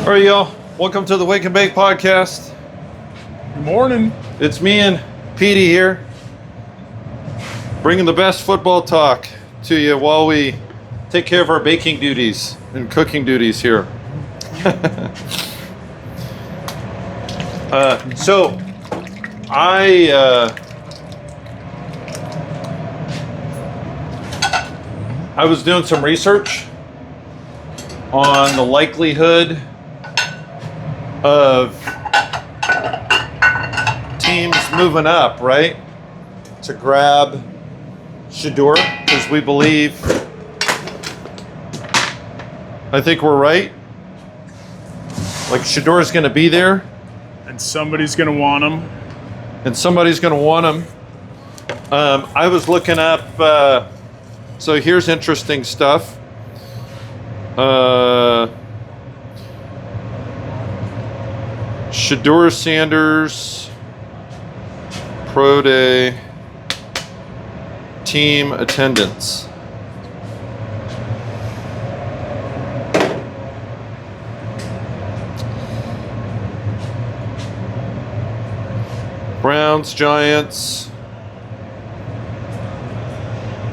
All right, y'all. Welcome to the Wake and Bake podcast. Good morning. It's me and Petey here, bringing the best football talk to you while we take care of our baking duties and cooking duties here. So, I was doing some research on the likelihood of teams moving up, right? To grab Shedeur, because we believe, I think we're right. Like Shedeur is going to be there. And somebody's going to want them. And somebody's going to want him. I was looking up, so here's interesting stuff. Shedeur Sanders Pro Day team attendance. Browns, Giants,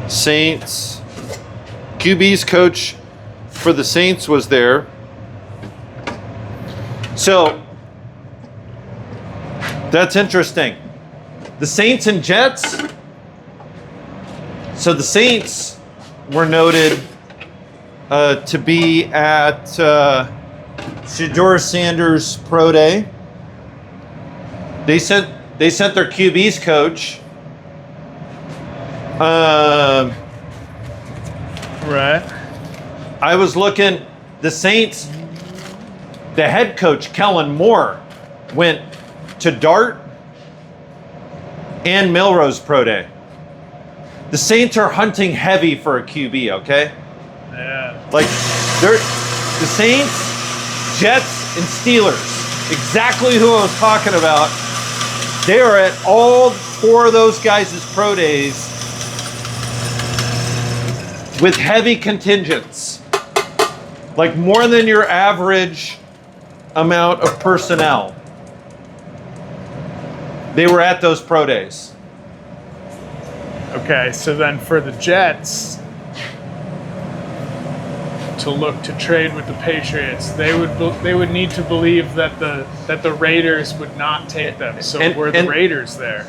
Saints. QB's coach for the Saints was there. So that's interesting. The Saints and Jets. So the Saints were noted to be at Shedeur Sanders Pro Day. They sent their QB's coach. Right. I was looking, the Saints, the head coach, Kellen Moore, went to Dart and Milrose Pro Day. The Saints are hunting heavy for a QB, okay? Yeah. Like, they're the Saints, Jets, and Steelers. Exactly who I was talking about. They are at all four of those guys' pro days with heavy contingents. Like more than your average amount of personnel. They were at those pro days. Okay, so then for the Jets to look to trade with the Patriots, they would need to believe that the Raiders would not take them. So were the Raiders there?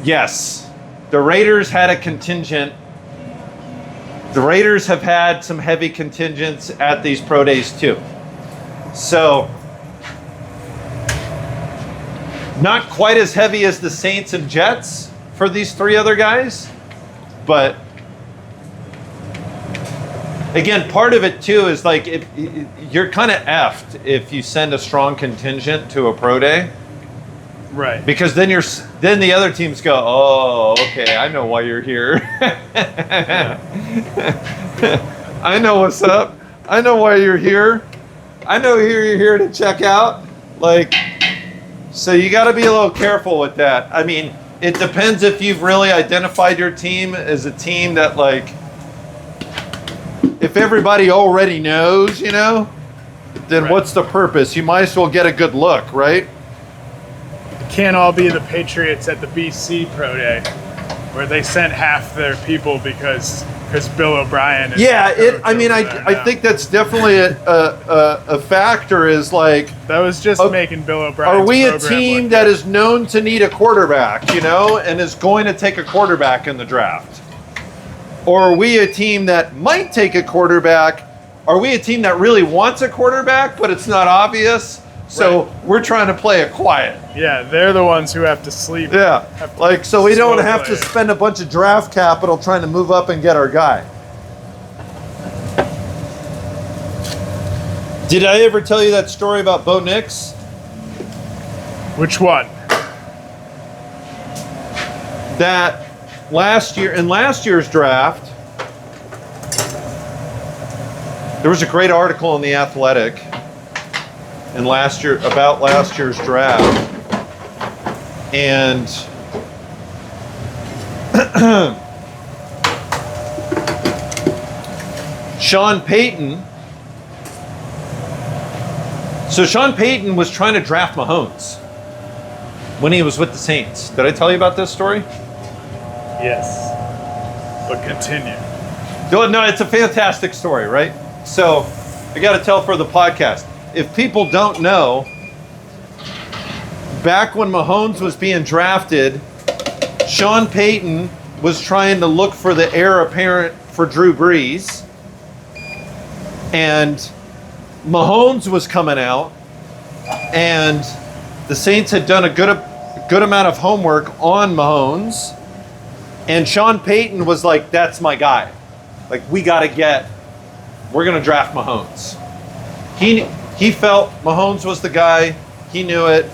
Yes. The Raiders had a contingent. The Raiders have had some heavy contingents at these pro days too. So, not quite as heavy as the Saints and Jets for these three other guys, but again, part of it too is like you're kind of effed if you send a strong contingent to a pro day. Right. Because then the other teams go, oh, okay, I know why you're here. I know what's up. I know why you're here. I know you're here to check out. Like, so you got to be a little careful with that. I mean, it depends if you've really identified your team as a team that, like, if everybody already knows, you know, then right. What's the purpose? You might as well get a good look, right? Can't all be the Patriots at the BC Pro Day, where they sent half their people because Bill O'Brien is I think that's definitely a factor is like that was just making Bill O'Brien. Are we a team that is known to need a quarterback, you know, and is going to take a quarterback in the draft? Or are we a team that might take a quarterback? Are we a team that really wants a quarterback but it's not obvious? So we're trying to play it quiet. Yeah, they're the ones who have to sleep. Yeah, like so we don't have to spend a bunch of draft capital trying to move up and get our guy. Did I ever tell you that story about Bo Nix? Which one? That in last year's draft, there was a great article in The Athletic about last year's draft, and Sean Payton So Sean Payton was trying to draft Mahomes when he was with the Saints. Did I tell you about this story? Yes. But continue. No, it's a fantastic story, right? So I got to tell for the podcast. If people don't know, back when Mahomes was being drafted, Sean Payton was trying to look for the heir apparent for Drew Brees. And Mahomes was coming out, and the Saints had done a good amount of homework on Mahomes, and Sean Payton was like, that's my guy. Like, we're going to draft Mahomes. He felt Mahomes was the guy, he knew it,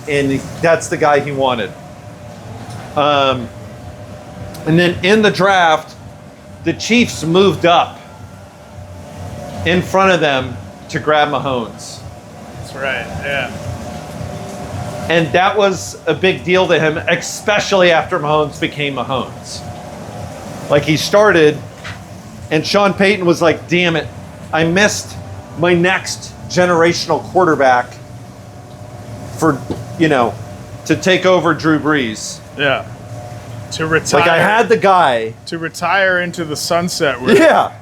and that's the guy he wanted. And then in the draft, the Chiefs moved up in front of them to grab Mahomes. That's right, yeah. And that was a big deal to him, especially after Mahomes became Mahomes. Like, he started, and Sean Payton was like, damn it, I missed my next generational quarterback for, to take over Drew Brees. Yeah. To retire. Like, I had the guy. To retire into the sunset. Yeah.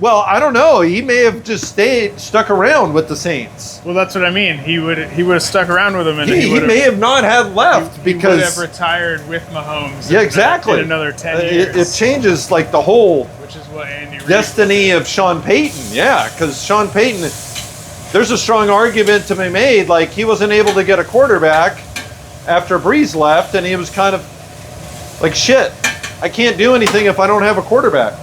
Well, I don't know. He may have just stuck around with the Saints. Well, that's what I mean. He would have stuck around with him, and He may have not had left he because would have retired with Mahomes. Yeah, exactly. In another 10 years. It changes like the whole which is what Andy Reid destiny of Sean Payton. Yeah, because Sean Payton, there's a strong argument to be made. Like, he wasn't able to get a quarterback after Brees left, and he was kind of like, shit, I can't do anything if I don't have a quarterback.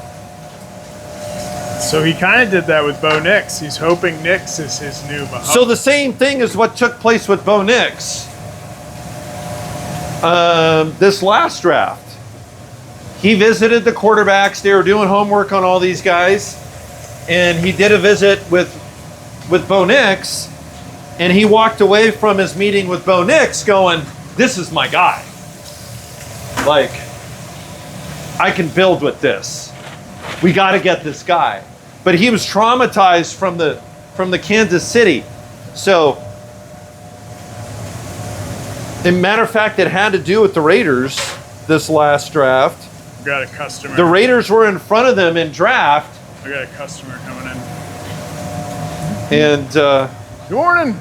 So he kind of did that with Bo Nix. He's hoping Nix is his new Mahomes. So the same thing is what took place with Bo Nix this last draft. He visited the quarterbacks. They were doing homework on all these guys. And he did a visit with Bo Nix. And he walked away from his meeting with Bo Nix going, this is my guy. Like, I can build with this. We got to get this guy. But he was traumatized from the Kansas City. So, as a matter of fact, it had to do with the Raiders this last draft. I got a customer. The Raiders were in front of them in draft. I got a customer coming in. And Good morning.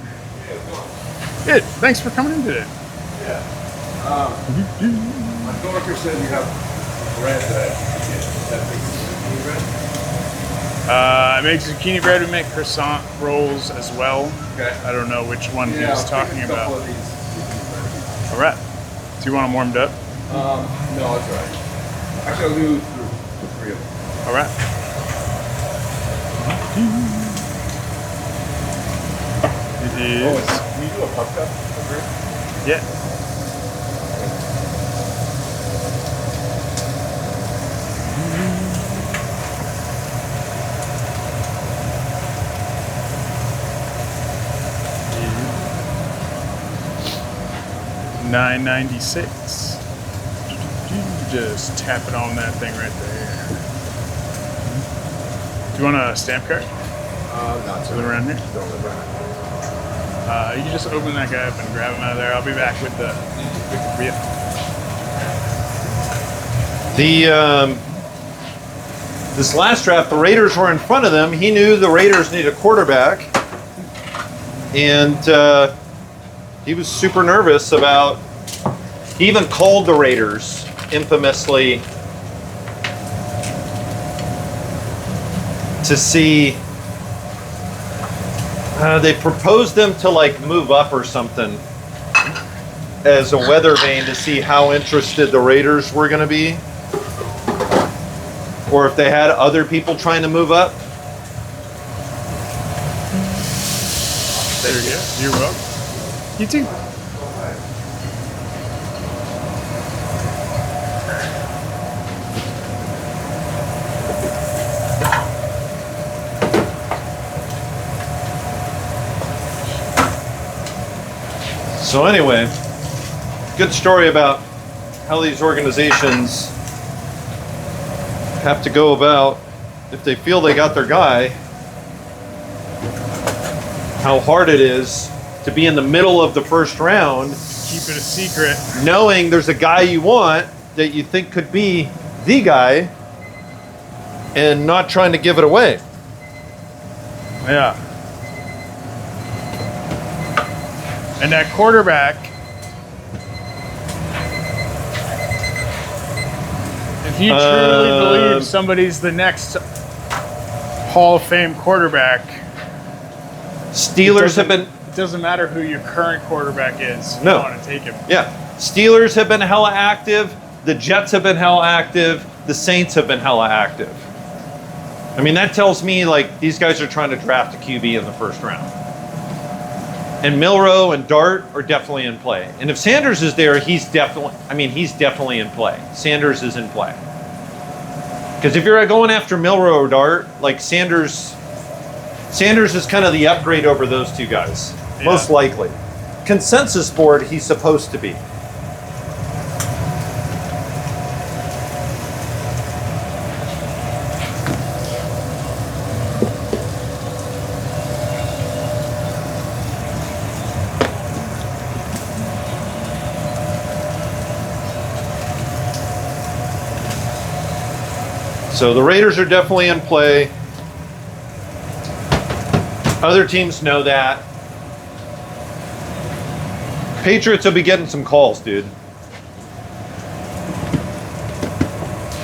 Good. Thanks for coming in today. My coworker said you have bread that makes bread. I make zucchini bread. We make croissant rolls as well. Okay. I don't know which one he Yeah, was I'll talking take a couple about. of these. All right. Do you want them warmed up? No, that's all right. Actually, I'll do three of them. All right. It is. Can you do a pup cup of bread? Yeah. $9.96. Just tap it on that thing right there. Do you want a stamp card? Not Is it around here? Don't live around. You can just open that guy up and grab him out of there. I'll be back with the real. this last draft, the Raiders were in front of them. He knew the Raiders needed a quarterback. And he was super nervous about, he even called the Raiders infamously to see, they proposed them to like move up or something as a weather vane to see how interested the Raiders were going to be, or if they had other people trying to move up. There you go. You're welcome. You too. So anyway, good story about how these organizations have to go about, if they feel they got their guy, how hard it is to be in the middle of the first round, Keep it a secret. knowing there's a guy you want that you think could be the guy, and not trying to give it away. Yeah. And that quarterback, if you truly believe somebody's the next Hall of Fame quarterback, Steelers have been, it doesn't matter who your current quarterback is. You No. want to take him. yeah, Steelers have been hella active. The Jets have been hella active. The Saints have been hella active. I mean, that tells me like these guys are trying to draft a QB in the first round. And Milroe and Dart are definitely in play. And if Sanders is there, he's definitely in play. Sanders is in play. Because if you're going after Milroe or Dart, like Sanders is kind of the upgrade over those two guys, Yeah. most likely. Consensus board, he's supposed to be. So the Raiders are definitely in play. Other teams know that. Patriots will be getting some calls, dude.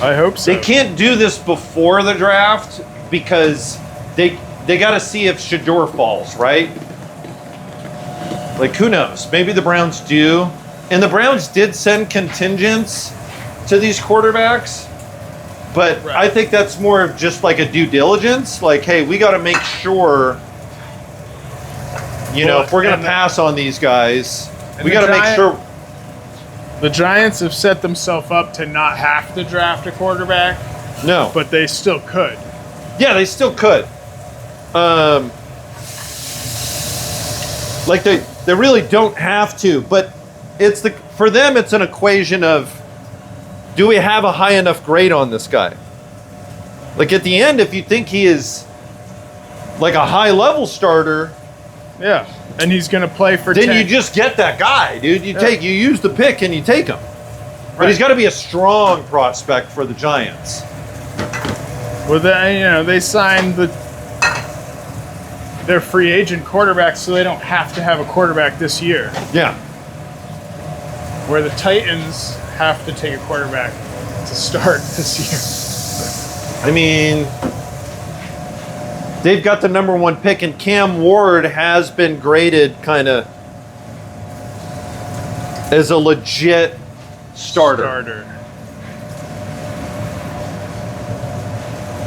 I hope so. They can't do this before the draft because they got to see if Shador falls, right? Like, who knows? Maybe the Browns do. And the Browns did send contingents to these quarterbacks. But Right. I think that's more of just like a due diligence. Like, hey, we got to make sure, Well, if we're going and to the- pass on these guys, and we the got to make Giant- sure. The Giants have set themselves up to not have to draft a quarterback, No. but they still could. Yeah, they still could. Like they really don't have to, but for them it's an equation of, do we have a high enough grade on this guy? Like at the end, if you think he is like a high level starter, Yeah. And he's going to play for then 10. you just get that guy, dude. You use the pick and you take him. But Right. he's got to be a strong prospect for the Giants. Well, they signed their free agent quarterback so they don't have to have a quarterback this year. Yeah. Where the Titans have to take a quarterback to start this year. I mean, they've got the number one pick, and Cam Ward has been graded kind of as a legit starter.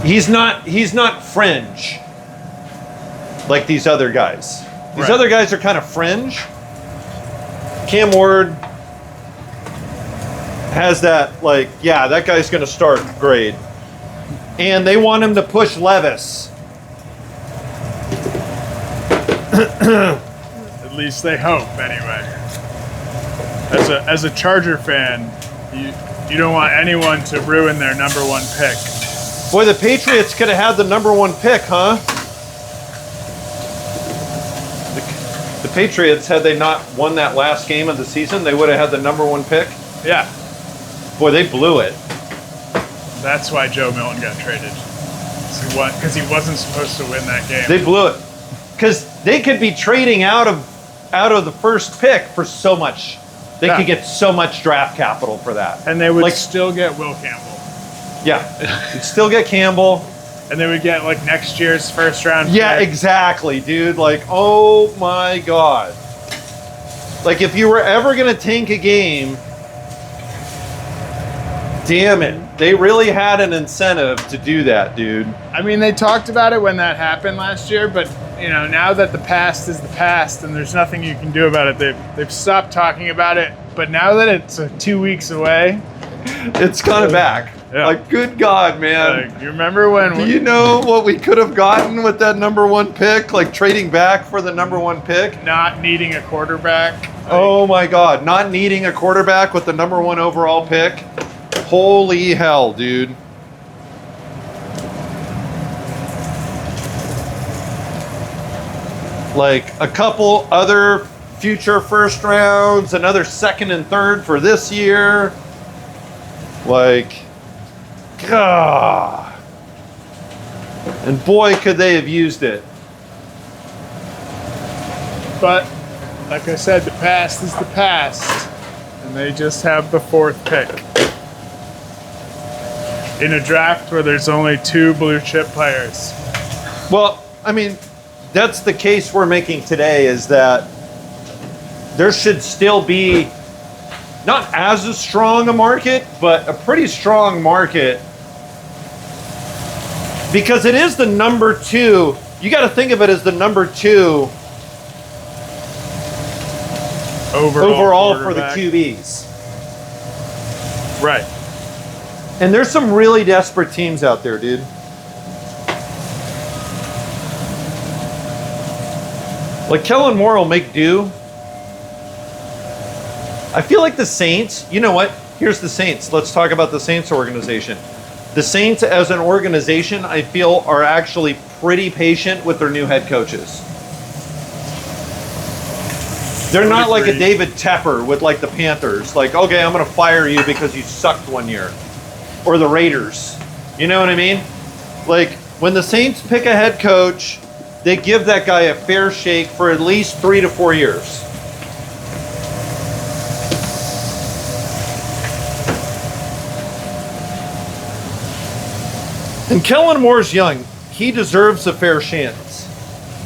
He's not fringe like these other guys. These Right. other guys are kind of fringe. Cam Ward has that, like, yeah, that guy's going to start grade. And they want him to push Levis. At least they hope, anyway. As a Charger fan, you don't want anyone to ruin their number one pick. Boy, the Patriots could have had the number one pick, huh? The Patriots, had they not won that last game of the season, they would have had the number one pick. Yeah, Boy, they blew it. that's why Joe Milton got traded. Because he wasn't supposed to win that game. They blew it. Because they could be trading out of the first pick for so much. They Yeah. could get so much draft capital for that. And they would Like- still get Will Campbell. Yeah. You'd still get Campbell. And they would get like next year's first round Yeah, pick. exactly, dude. Like, oh my God. Like, if you were ever going to tank a game, damn it. They really had an incentive to do that, dude. I mean, they talked about it when that happened last year, but now that the past is the past and there's nothing you can do about it, they've stopped talking about it. But now that it's 2 weeks away, It's kind of back. Yeah. Like, good God, man. you remember when? Do you know what we could have gotten with that number one pick? Like trading back for the number one pick? Not needing a quarterback. Oh my God. Not needing a quarterback with the number one overall pick? Holy hell, dude. like a couple other future first rounds, another second and third for this year. Like, God. And boy, could they have used it. But, like I said, the past is the past. And they just have the 4th pick. In a draft where there's only 2 blue chip players. Well, I mean, that's the case we're making today, is that there should still be not as a strong a market, but a pretty strong market, because it is the number 2. You got to think of it as the number 2 overall for the QBs. Right. And there's some really desperate teams out there, dude. Like, Kellen Moore will make do. I feel like the Saints, you know what? Here's the Saints. Let's talk about the Saints organization. The Saints as an organization, I feel, are actually pretty patient with their new head coaches. They're not like a David Tepper with like the Panthers. Like, okay, I'm going to fire you because you sucked one year. Or the Raiders. You know what I mean? Like, when the Saints pick a head coach, they give that guy a fair shake for at least 3 to 4 years. And Kellen Moore's young. He deserves a fair chance.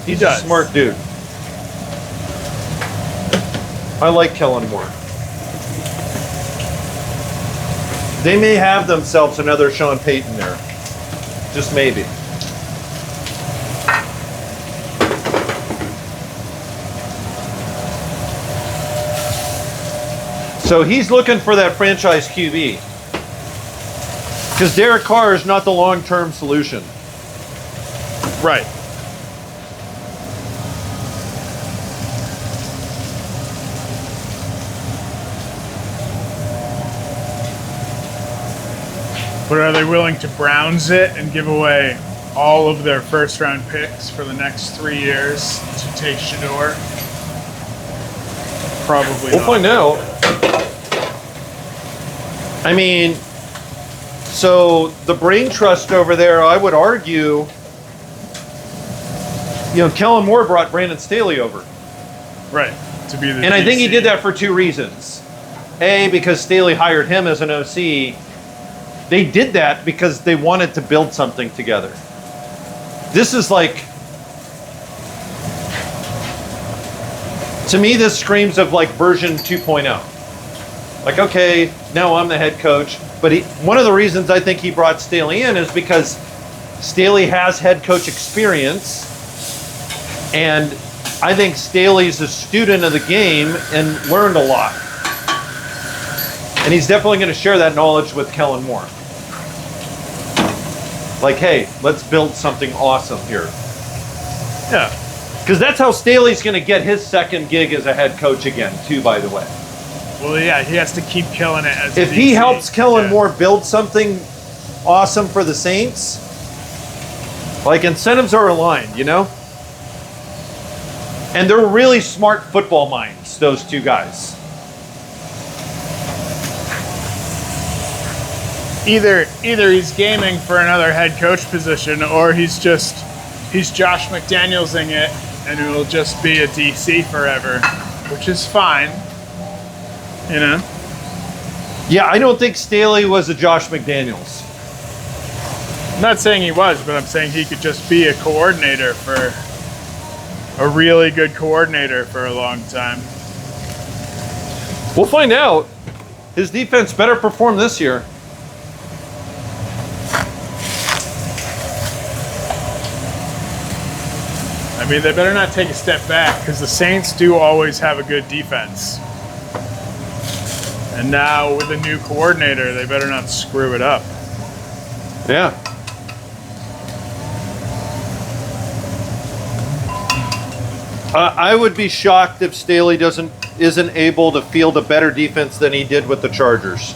He's a smart dude. I like Kellen Moore. They may have themselves another Sean Payton there. Just maybe. So he's looking for that franchise QB. Because Derek Carr is not the long-term solution. Right. But are they willing to Browns it and give away all of their first-round picks for the next 3 years to take Shador? Probably not. We'll find out. I mean, so the brain trust over there, I would argue, Kellen Moore brought Brandon Staley over. Right. To be the And I think he DC. did that for 2 reasons. A, because Staley hired him as an OC. They did that because they wanted to build something together. This is like, to me, this screams of like version 2.0. Like, okay, now I'm the head coach. But one of the reasons I think he brought Staley in is because Staley has head coach experience. And I think Staley's a student of the game and learned a lot. And he's definitely going to share that knowledge with Kellen Moore. Like, hey, let's build something awesome here. Yeah. Because that's how Staley's going to get his second gig as a head coach again, too, by the way. Well, yeah, he has to keep killing it as If a he DC. helps Kellen Moore build something awesome for the Saints, like, incentives are aligned, you know? And they're really smart football minds, those 2 guys. Either he's gaming for another head coach position, or he's Josh McDanielsing it, and it will just be a DC forever, which is fine, you know. Yeah, I don't think Staley was a Josh McDaniels. I'm not saying he was, but I'm saying he could just be a coordinator for a really good coordinator for a long time. We'll find out. His defense better perform this year. I mean, they better not take a step back, because the Saints do always have a good defense. And now with a new coordinator, they better not screw it up. Yeah. I would be shocked if Staley isn't able to field a better defense than he did with the Chargers.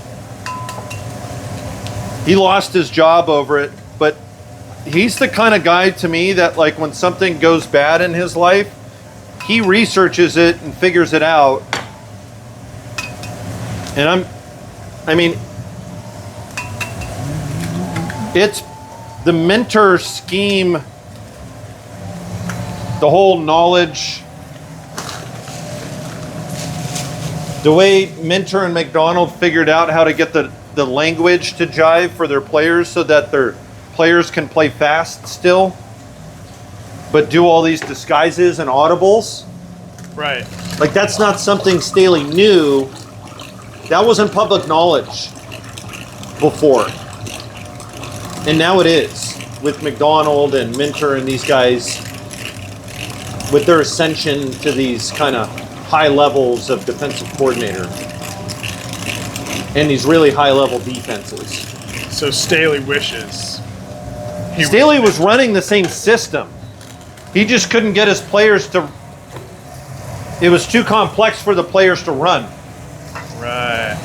He lost his job over it, but he's the kind of guy to me that, like, when something goes bad in his life, he researches it and figures it out. And I mean, it's the mentor scheme, the whole knowledge, the way Mentor and McDonald figured out how to get the language to jive for their players so that their players can play fast still, but do all these disguises and audibles. Right. Like, that's not something Staley knew. That wasn't public knowledge before. And now it is with McDonald and Mentor and these guys with their ascension to these kind of high levels of defensive coordinator and these really high level defenses. So Staley wishes. Staley was running the same system. He just couldn't get his players to, it was too complex for the players to run. Right.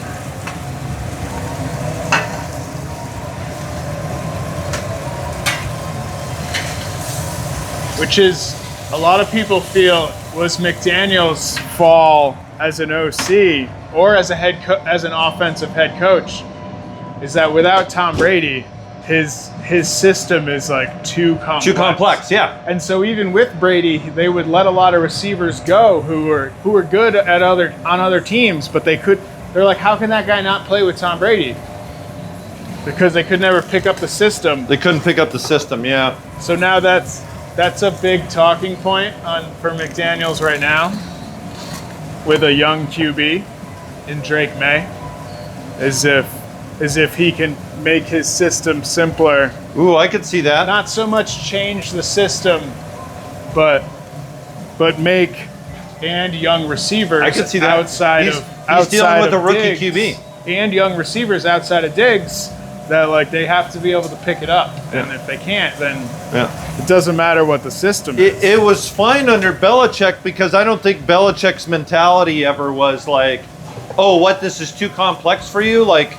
Which is, a lot of people feel, was McDaniel's fall as an OC or as as an offensive head coach, is that without Tom Brady, his system is like too complex. Too complex, yeah. And so even with Brady, they would let a lot of receivers go who were good at on other teams, but they're like, how can that guy not play with Tom Brady? Because they could never pick up the system. They couldn't pick up the system, yeah. So now that's a big talking point for McDaniels right now with a young QB in Drake May, as if he can make his system simpler. Ooh, I could see that. Not so much change the system, but make and young receivers I could see that. outside He's of dealing with a rookie Diggs, QB. and young receivers outside of Diggs that like they have to be able to pick it up, and if they can't, then it doesn't matter what the system is. It was fine under Belichick because I don't think Belichick's mentality ever was like, oh, what, this is too complex for you? Like,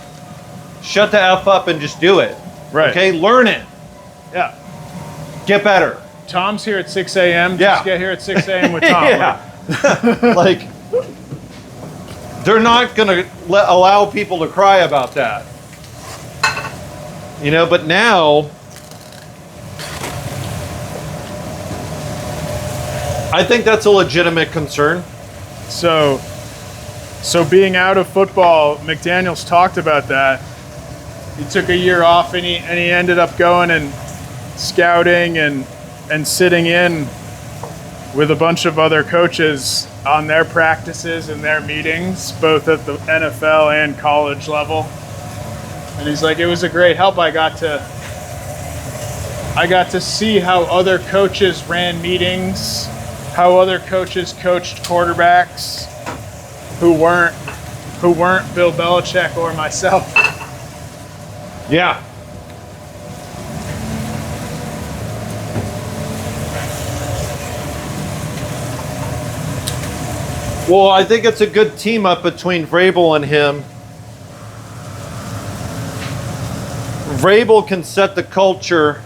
shut the F up and just do it. Right. Okay, learn it. Yeah. Get better. Tom's here at 6 a.m. Yeah. Just get here at 6 a.m. with Tom. Yeah. Like, they're not going to allow people to cry about that. You know, but now, I think that's a legitimate concern. So being out of football, McDaniels talked about that. He took a year off and he ended up going and scouting and sitting in with a bunch of other coaches on their practices and their meetings, both at the NFL and college level. And he's like, it was a great help. I got to see how other coaches ran meetings, how other coaches coached quarterbacks who weren't Bill Belichick or myself. Yeah. Well, I think it's a good team up between Vrabel and him. Vrabel can set the culture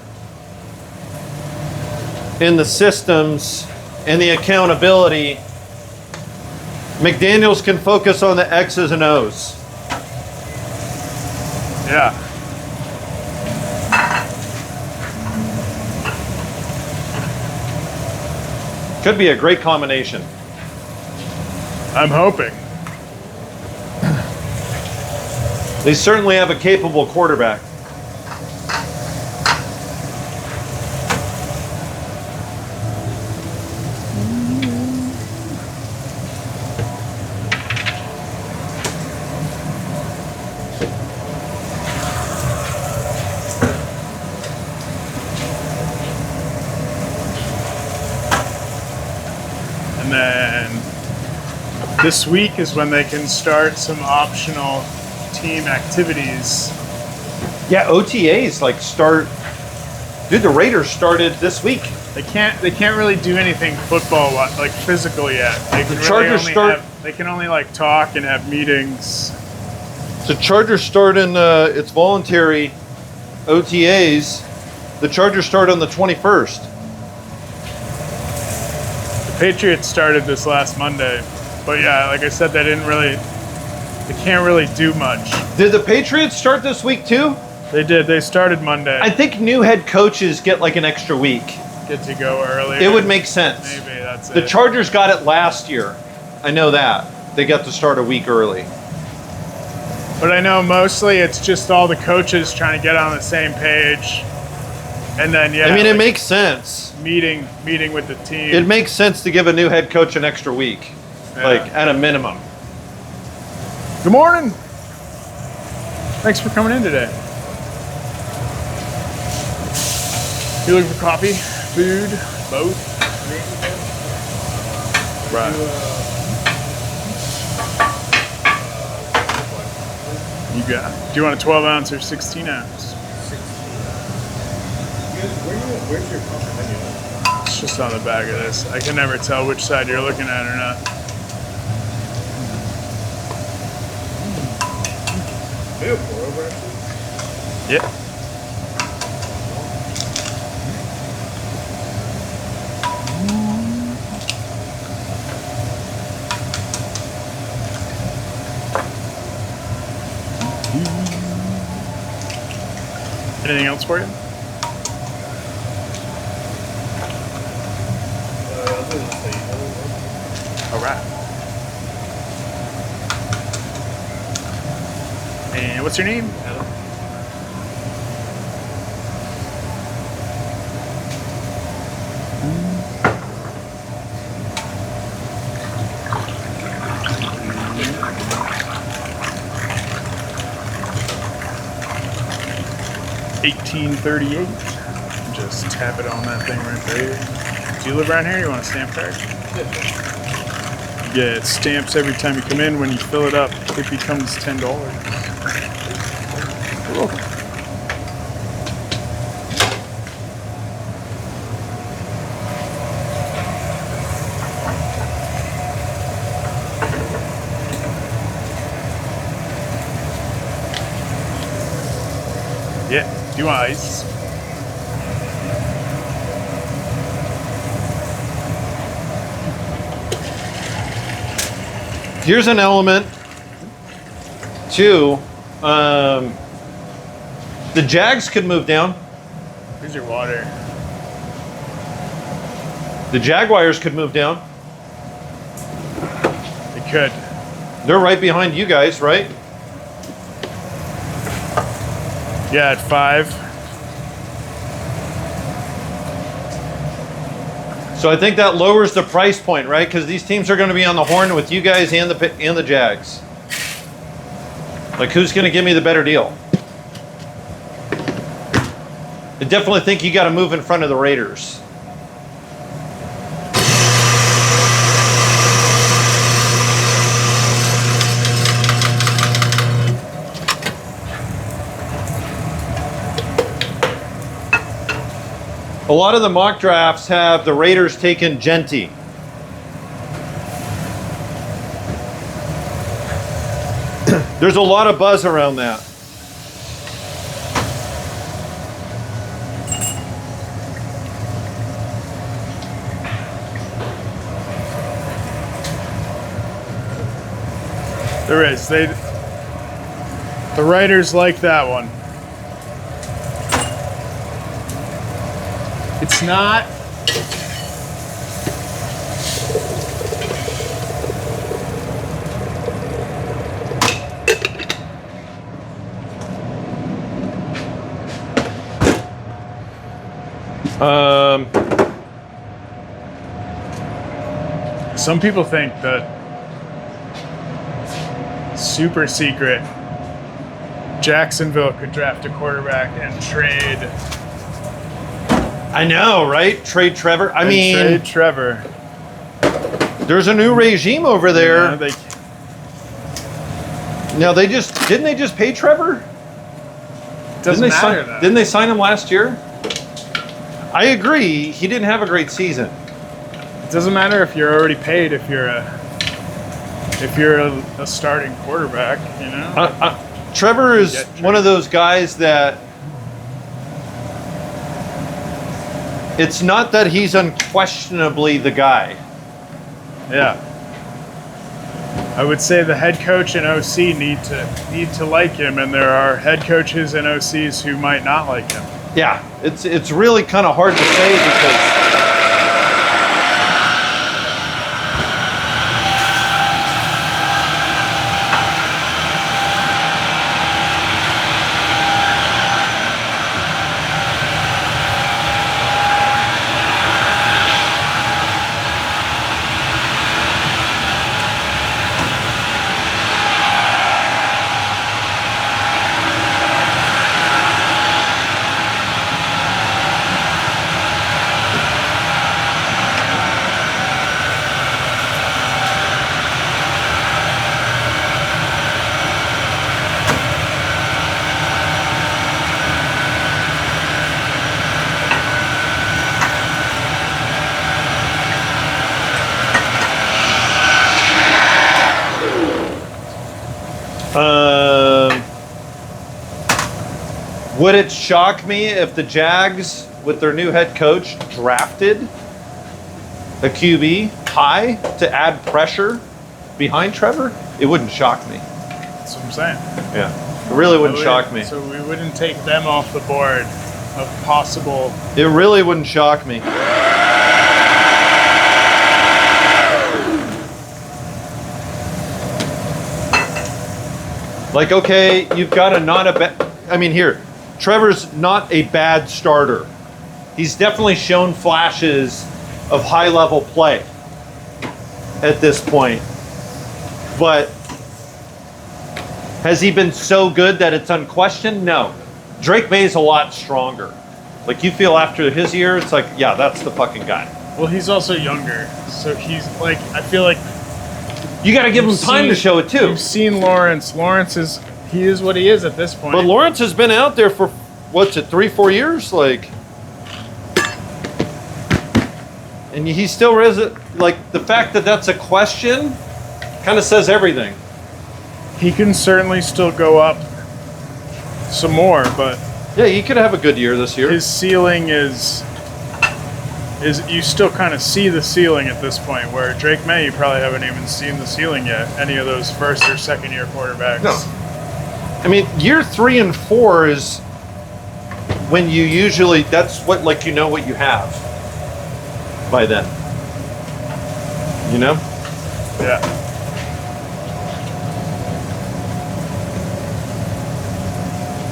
and the systems and the accountability. McDaniels can focus on the X's and O's. Yeah. Could be a great combination. I'm hoping. They certainly have a capable quarterback. And then this week is when they can start some optional team activities. Yeah, OTAs like start. Dude, the Raiders started this week. They can't really do anything football like physical yet. They can Chargers they can only like talk and have meetings. The Chargers start in it's voluntary OTAs. The Chargers start on the 21st. Patriots started this last Monday, but yeah, like I said, they can't really do much. Did the Patriots start this week too? They did. They started Monday. I think new head coaches get like an extra week. Get to go earlier. It would make sense. Maybe that's The it. Chargers got it last year. I know that. They got to start a week early. But I know mostly it's just all the coaches trying to get on the same page, and then I mean, it makes sense. meeting with the team. It makes sense to give a new head coach an extra week, Yeah. like at a minimum. Good morning. Thanks for coming in today. You looking for coffee, food, both? Right. You got it. Do you want a 12 ounce or 16 ounce? Where's your coffee menu? It's just on the back of this. I can never tell which side you're looking at or not. Maybe a pour over actually. Yep. Anything else for you? All right. And what's your name? $18.38. Just tap it on that thing right there. Do you live around here? You want a stamp card? Yeah, it stamps every time you come in. When you fill it up, it becomes $10. You're welcome. Yeah. Do you want ice? Here's an element. Two, the Jags could move down. Here's your water. The Jaguars could move down. They could. They're right behind you guys, right? Yeah, at 5. So I think that lowers the price point, right? Because these teams are going to be on the horn with you guys and the Jags. Like, who's going to give me the better deal? I definitely think you got to move in front of the Raiders. A lot of the mock drafts have the Raiders taking Genty. There's a lot of buzz around that. There is. The writers like that one. It's not. Some people think that super secret Jacksonville could draft a quarterback and trade. I know, right? Trade Trevor. I mean, Trade Trevor. there's a new regime over there. You know, Now didn't they just pay Trevor? doesn't Didn't they matter. sign, didn't they sign him last year? I agree. He didn't have a great season. It doesn't matter if you're already paid. If you're a starting quarterback, you know. Trevor is Get one of those guys that it's not that he's unquestionably the guy. Yeah. I would say the head coach and OC need to like him, and there are head coaches and OCs who might not like him. Yeah, it's really kind of hard to say because would it shock me if the Jags, with their new head coach, drafted a QB high to add pressure behind Trevor? It wouldn't shock me. That's what I'm saying. Yeah, it really wouldn't shock me. So we wouldn't take them off the board of possible. It really wouldn't shock me. Like, okay, you've got a not a bad. I mean, here, Trevor's not a bad starter. He's definitely shown flashes of high-level play at this point. But has he been so good that it's unquestioned? No. Drake May's a lot stronger. Like, you feel after his year, it's like, yeah, that's the fucking guy. Well, he's also younger, so he's like, I feel like You got to give him time to show it too. You've seen Lawrence. He is what he is at this point. But Lawrence has been out there for, what's it, 3-4 years? Like, and he still like, the fact that that's a question kind of says everything. He can certainly still go up some more, but Yeah, he could have a good year this year. his ceiling is you still kind of see the ceiling at this point, where Drake May, you probably haven't even seen the ceiling yet, any of those first or second year quarterbacks. No. I mean, year 3 and 4 is when you usually, that's what, like, you know what you have by then. You know? Yeah.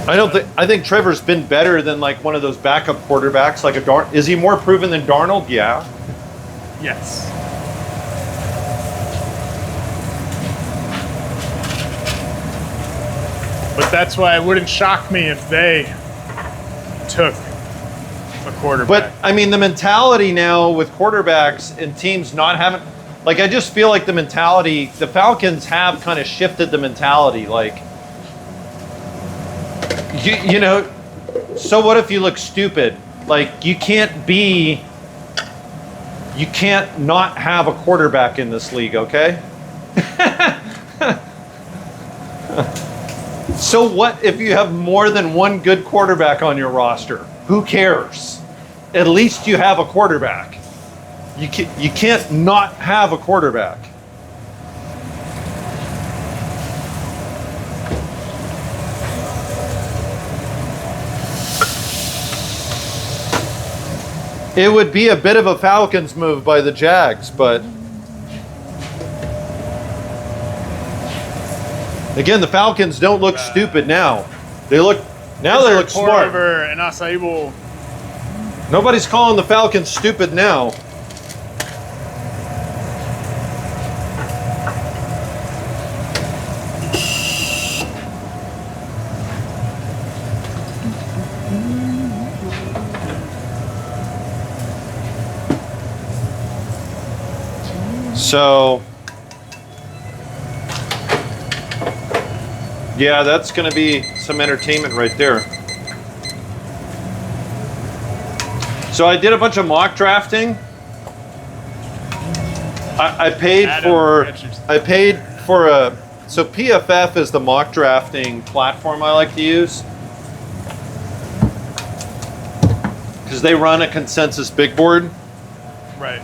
I think Trevor's been better than like one of those backup quarterbacks, like is he more proven than Darnold? Yeah. Yes. But that's why it wouldn't shock me if they took a quarterback. But I mean, the mentality now with quarterbacks and teams not having, like, I just feel like the Falcons have kind of shifted the mentality. Like, you know, so what if you look stupid? Like, you can't not have a quarterback in this league, okay? So what if you have more than one good quarterback on your roster? Who cares? At least you have a quarterback. You can't not have a quarterback. It would be a bit of a Falcons move by the Jags, but again, the Falcons don't look stupid now. They look smart. And Acai Nobody's calling the Falcons stupid now. So, yeah, that's going to be some entertainment right there. So I did a bunch of mock drafting. I paid for so PFF is the mock drafting platform I like to use, because they run a consensus big board. Right.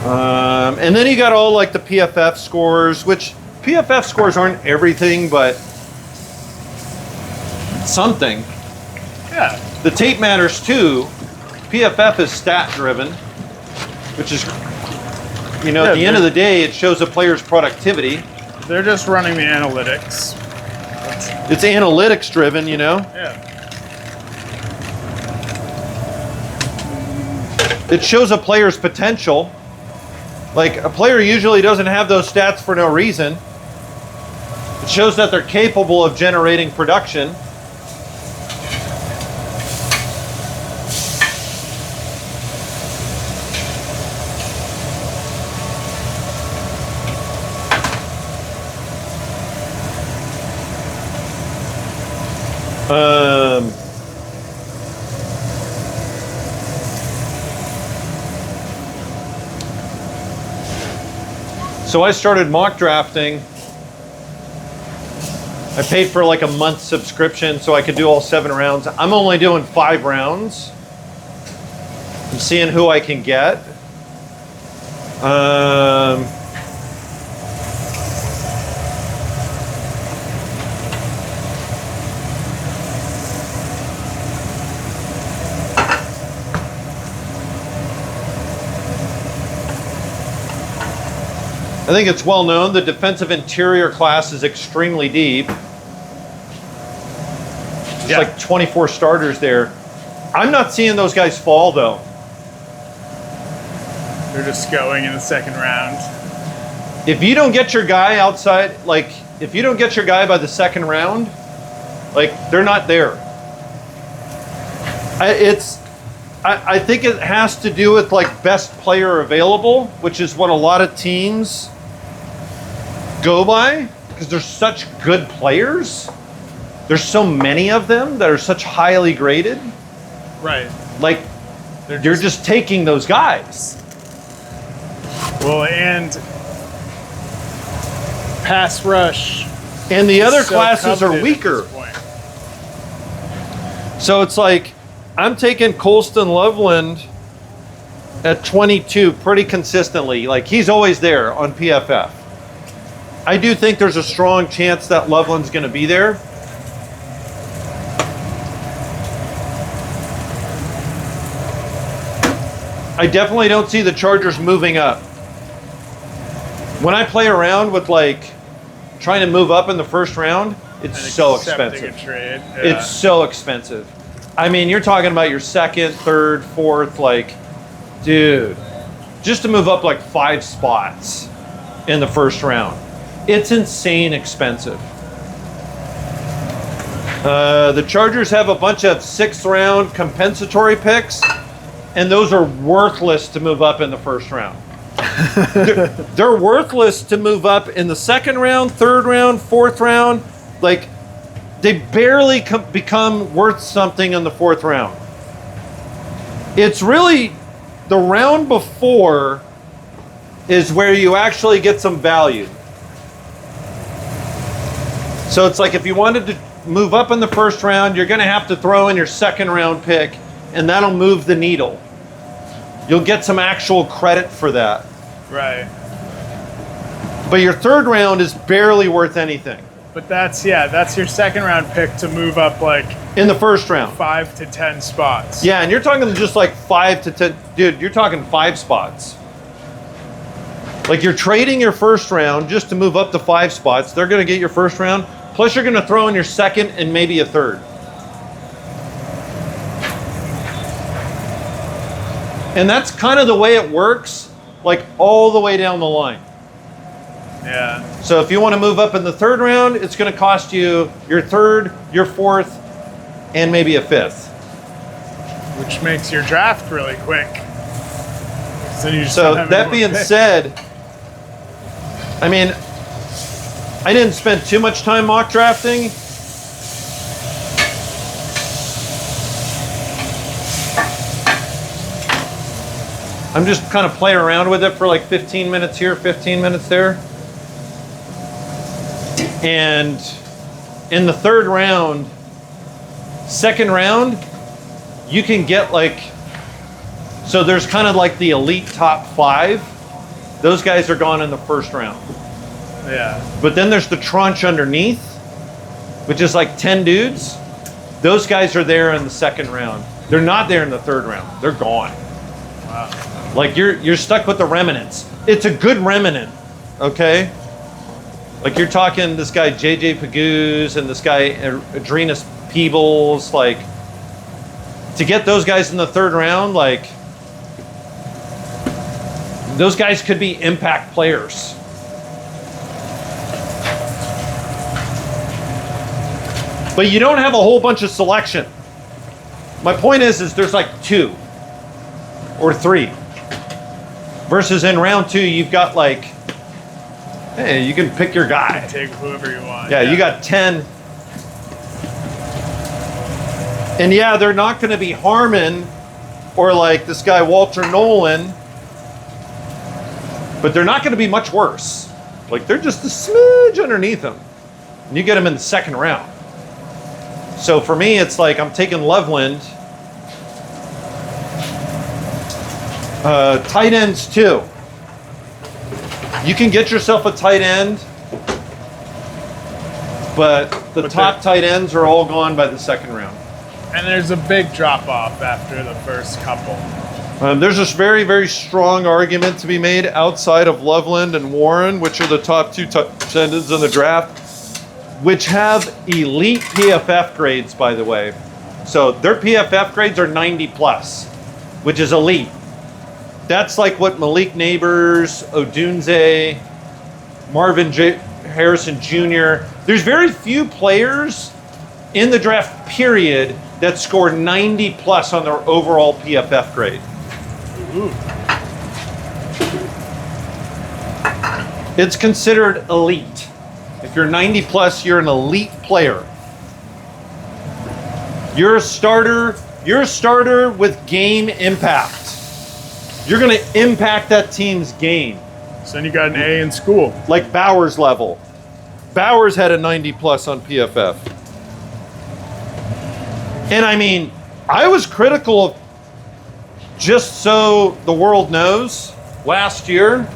And then you got all like the PFF scores, which PFF scores aren't everything, but something. Yeah. The tape matters too. PFF is stat driven, which is, you know, at the end of the day, it shows a player's productivity. They're just running the analytics. It's analytics driven, you know. Yeah. It shows a player's potential. Like, a player usually doesn't have those stats for no reason. It shows that they're capable of generating production. So I started mock drafting. I paid for like a month subscription so I could do all 7 rounds. I'm only doing 5 rounds. I'm seeing who I can get. I think it's well known the defensive interior class is extremely deep. There's like 24 starters there. I'm not seeing those guys fall though. They're just going in the second round. If you don't get your guy outside, like if you don't get your guy by the second round, like they're not there. I think it has to do with like best player available, which is what a lot of teams go by because they're such good players. There's so many of them that are such highly graded. Right. Like you're just taking those guys. Well, and pass rush. And the other so classes are coveted at weaker. this point. So it's like I'm taking Colston Loveland at 22 pretty consistently. Like he's always there on PFF. I do think there's a strong chance that Loveland's going to be there. I definitely don't see the Chargers moving up. When I play around with like trying to move up in the first round, it's so Accepting expensive. a trade. Yeah. It's so expensive. I mean, you're talking about your second, third, fourth, like, dude, just to move up like 5 spots in the first round. It's insane expensive. The Chargers have a bunch of 6th round compensatory picks, and those are worthless to move up in the first round. They're worthless to move up in the 2nd round, 3rd round, 4th round. Like, they barely become worth something in the 4th round. It's really the round before is where you actually get some value. So it's like if you wanted to move up in the 1st round, you're going to have to throw in your 2nd round pick, and that'll move the needle. You'll get some actual credit for that. Right. But your 3rd round is barely worth anything. But that's your 2nd round pick to move up like In the 1st round. 5 to 10 spots. Yeah, and you're talking just like 5 to 10. Dude, you're talking 5 spots. Like you're trading your 1st round just to move up to 5 spots. They're going to get your 1st round. Plus you're going to throw in your 2nd and maybe a 3rd. And that's kind of the way it works, like all the way down the line. Yeah. So if you want to move up in the 3rd round, it's going to cost you your 3rd, your 4th, and maybe a 5th. Which makes your draft really quick. So, you just So don't have any that more being picks. said, I mean, I didn't spend too much time mock drafting. I'm just kind of playing around with it for like 15 minutes here, 15 minutes there. And in the 3rd round, 2nd round, you can get like, so there's kind of like the elite top 5. those guys are gone in the first round. Yeah. But then there's the tranche underneath, which is like 10 dudes. Those guys are there in the second round. They're not there in the third round. They're gone. Wow. Like you're stuck with the remnants. It's a good remnant, okay? Like you're talking this guy JJ Paguz and this guy Adrenus Peebles, like to get those guys in the third round, like those guys could be impact players. But you don't have a whole bunch of selection. My point is there's like 2 or 3. Versus in round 2, you've got like, hey, you can pick your guy. Take whoever you want. Yeah, you got 10. And yeah, they're not going to be Harmon or like this guy Walter Nolan, but they're not going to be much worse. Like they're just a smidge underneath them. And you get them in the second round. So for me, it's like I'm taking Loveland. Tight ends too. You can get yourself a tight end, but the top tight ends are all gone by the second round. And there's a big drop off after the first couple. There's this very, very strong argument to be made outside of Loveland and Warren, which are the top 2 tight ends in the draft, which have elite PFF grades, by the way. So their PFF grades are 90 plus, which is elite. That's like what Malik Neighbors, Odunze, Marvin Harrison Jr. There's very few players in the draft period that score 90 plus on their overall PFF grade. Ooh. It's considered elite. If you're 90 plus, you're an elite player. You're a starter with game impact. You're going to impact that team's game. So then you got an A in school. Like Bowers level. Bowers had a 90 plus on PFF. And I mean, I was critical of, just so the world knows, last year,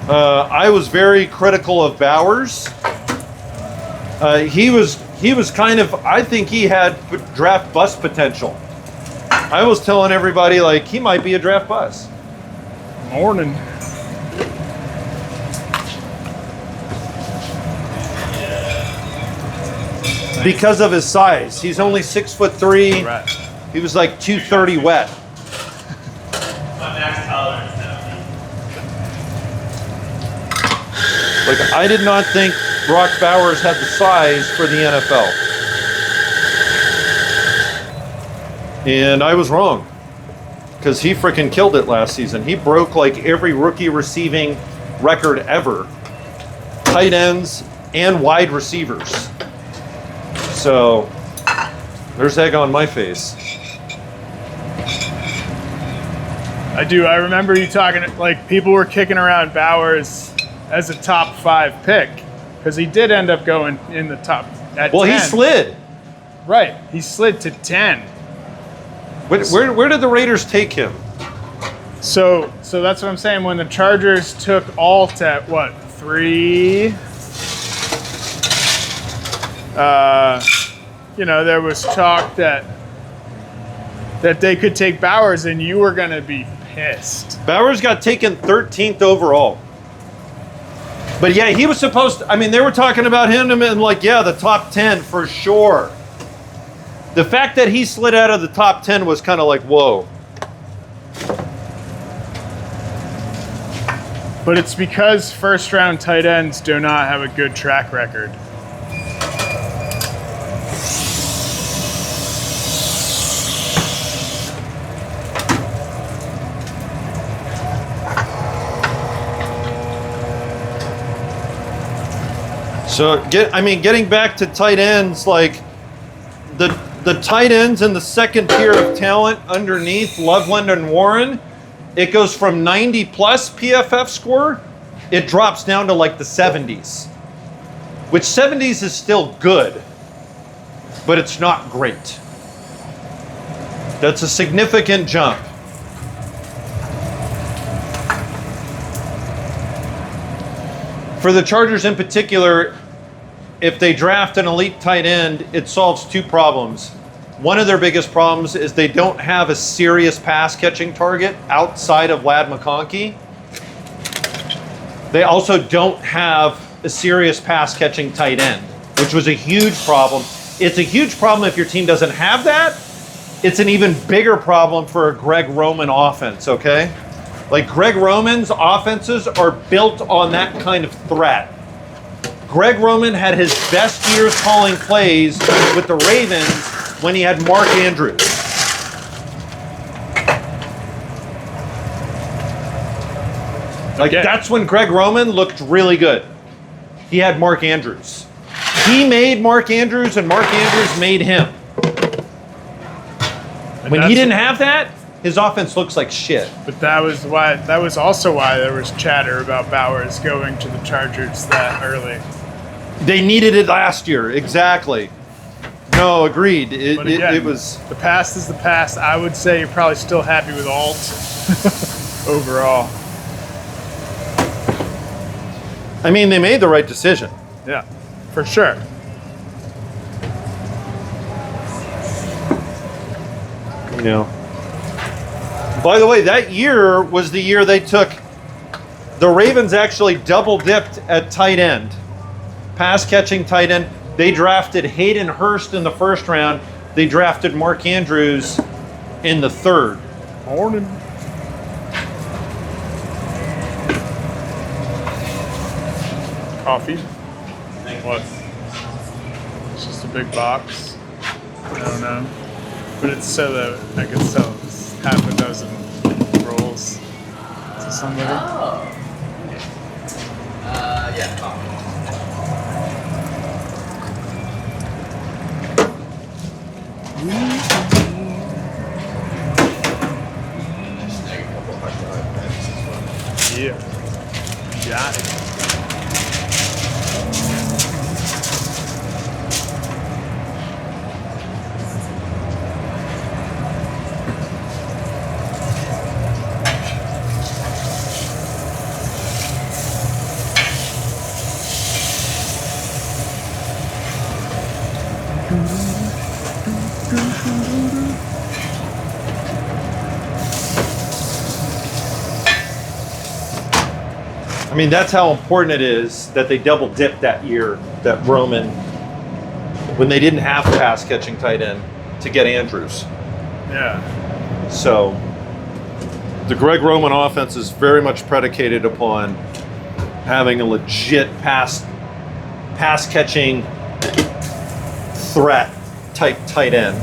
I was very critical of Bowers. He was kind of, I think he had draft bust potential. I was telling everybody like he might be a draft bust. Morning. Because of his size. He's only 6'3". Right. He was like 230 wet. My max tolerance now. Like I did not think Brock Bowers had the size for the NFL. And I was wrong. Because he freaking killed it last season. He broke like every rookie receiving record ever. Tight ends and wide receivers. So there's egg on my face. I do. I remember you talking, like, people were kicking around Bowers as a top 5 pick because he did end up going in the top at 10. He slid. Right. He slid to 10. Where did the Raiders take him? So that's what I'm saying. When the Chargers took Alt at what, 3? There was talk that they could take Bowers, and you were gonna be pissed. Bowers got taken 13th overall. But yeah, he was supposed to, I mean, they were talking about him in like, yeah, the top 10 for sure. The fact that he slid out of the top 10 was kind of like, whoa. But it's because first-round tight ends do not have a good track record. So getting back to tight ends, like the tight ends in the second tier of talent underneath Loveland and Warren, it goes from 90 plus PFF score, it drops down to like the 70s. Which 70s is still good, but it's not great. That's a significant jump. For the Chargers in particular, if they draft an elite tight end, it solves two problems. One of their biggest problems is they don't have a serious pass catching target outside of Ladd McConkey. They also don't have a serious pass catching tight end, which was a huge problem. It's a huge problem if your team doesn't have that. It's an even bigger problem for a Greg Roman offense, okay? Like Greg Roman's offenses are built on that kind of threat. Greg Roman had his best years calling plays with the Ravens when he had Mark Andrews. Like that's when Greg Roman looked really good. He had Mark Andrews. He made Mark Andrews and Mark Andrews made him. When he didn't have that, his offense looks like shit. But that was also why there was chatter about Bowers going to the Chargers that early. They needed it last year, exactly. No, agreed. It was. The past is the past. I would say you're probably still happy with Alt overall. I mean, they made the right decision. Yeah, for sure. You know. By the way, that year was the year they took. The Ravens actually double dipped at tight end, pass catching tight end. They drafted Hayden Hurst in the first round. They drafted Mark Andrews in the third. Morning. Coffee? What? It's just a big box. I don't know. But it's so that I could sell half a dozen rolls to somebody. Oh. Yeah, coffee. Yeah. Got it. I mean, that's how important it is that they double dipped that year, that Roman, when they didn't have a pass catching tight end to get Andrews. Yeah. So the Greg Roman offense is very much predicated upon having a legit pass catching threat type tight end.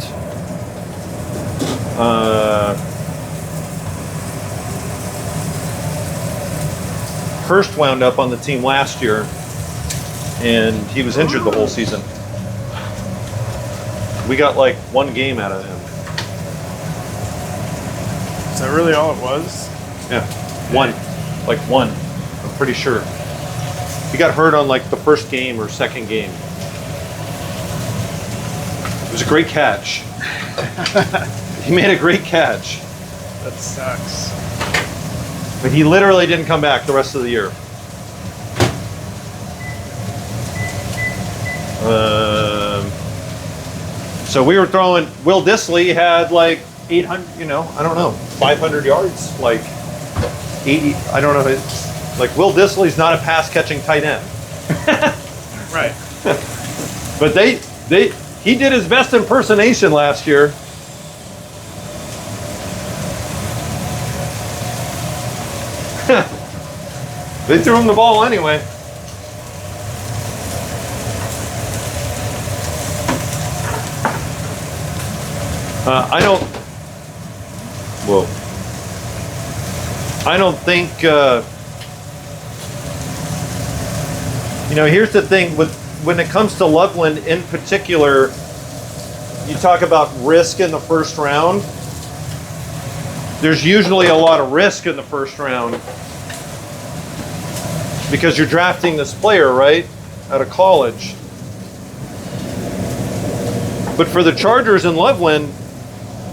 Hurst wound up on the team last year, and he was injured the whole season. We got like one game out of him. Is that really all it was? Yeah, one. Like one, I'm pretty sure. He got hurt on like the first game or second game. It was a great catch. He made a great catch. That sucks. But he literally didn't come back the rest of the year. So we were throwing, Will Dissly had like 800, I don't know, 500 yards, like 80, I don't know. Like Will Dissly's not a pass catching tight end. Right. But he did his best impersonation last year. They threw him the ball anyway. I don't think, here's the thing when it comes to Loveland in particular, you talk about risk in the first round. There's usually a lot of risk in the first round because you're drafting this player, right, out of college. But for the Chargers in Loveland,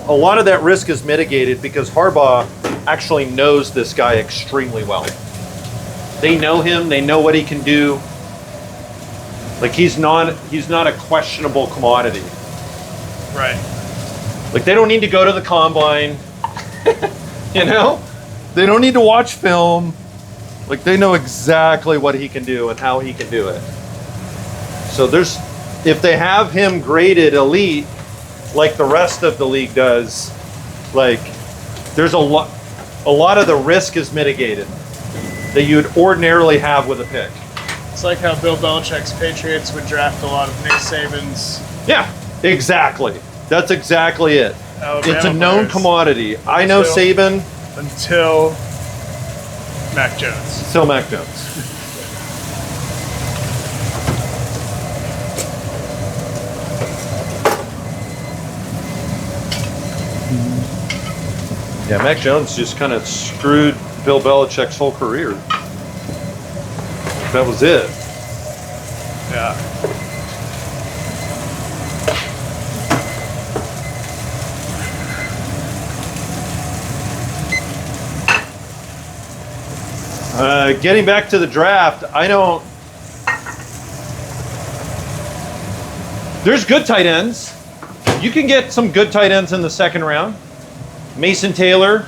a lot of that risk is mitigated because Harbaugh actually knows this guy extremely well. They know him. They know what he can do. Like he's not a questionable commodity. Right. Like they don't need to go to the combine. You know? They don't need to watch film. Like they know exactly what he can do and how he can do it. So if they have him graded elite like the rest of the league does, like there's a lot of the risk is mitigated that you'd ordinarily have with a pick. It's like how Bill Belichick's Patriots would draft a lot of Nick Saban's. Yeah, exactly. That's exactly it. Alabama It's a known players. commodity. I know Until- Saban. Until Mac Jones. Still Mac Jones. Yeah, Mac Jones just kind of screwed Bill Belichick's whole career. That was it. Yeah. Getting back to the draft, there's good tight ends. You can get some good tight ends in the second round. Mason Taylor.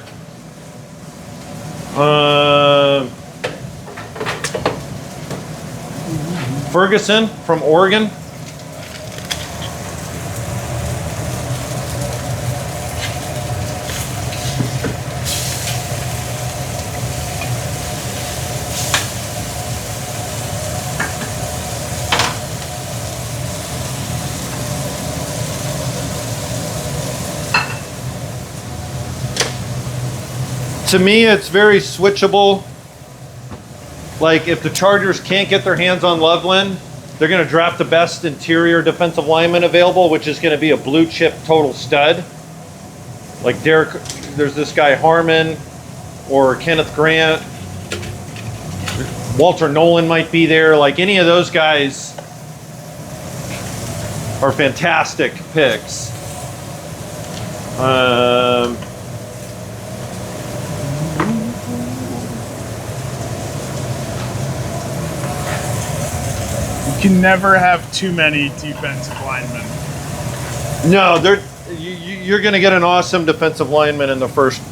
Ferguson from Oregon. To me, it's very switchable. Like if the Chargers can't get their hands on Loveland, they're going to draft the best interior defensive lineman available, which is going to be a blue chip total stud. Like there's this guy Harmon or Kenneth Grant. Walter Nolan might be there. Like any of those guys are fantastic picks. You can never have too many defensive linemen. No, you're going to get an awesome defensive lineman in the first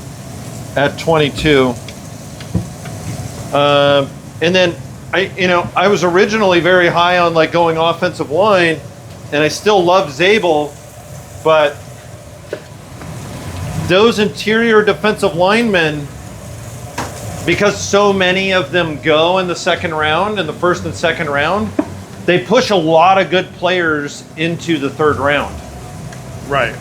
at 22. And then I was originally very high on like going offensive line, and I still love Zabel, but those interior defensive linemen, because so many of them go in the second round, in the first and second round, they push a lot of good players into the third round. Right.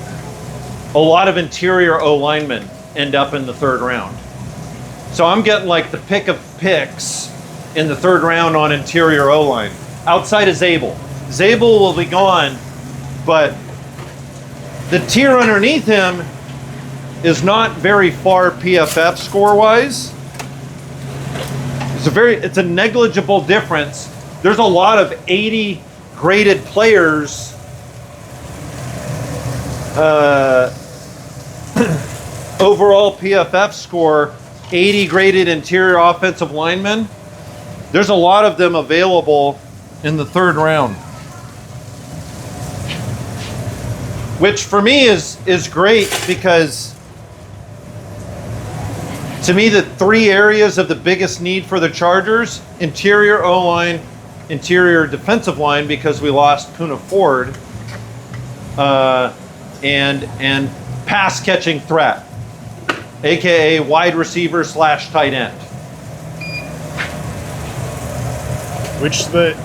A lot of interior O linemen end up in the third round. So I'm getting like the pick of picks in the third round on interior O line. Outside of Zabel. Zabel will be gone, but the tier underneath him is not very far PFF score wise. It's a negligible difference. There's a lot of 80 graded players overall PFF score, 80 graded interior offensive linemen. There's a lot of them available in the third round, which for me is great, because to me the three areas of the biggest need for the Chargers: interior O-line, interior defensive line because we lost Poona Ford, and pass catching threat, aka wide receiver / tight end. Which the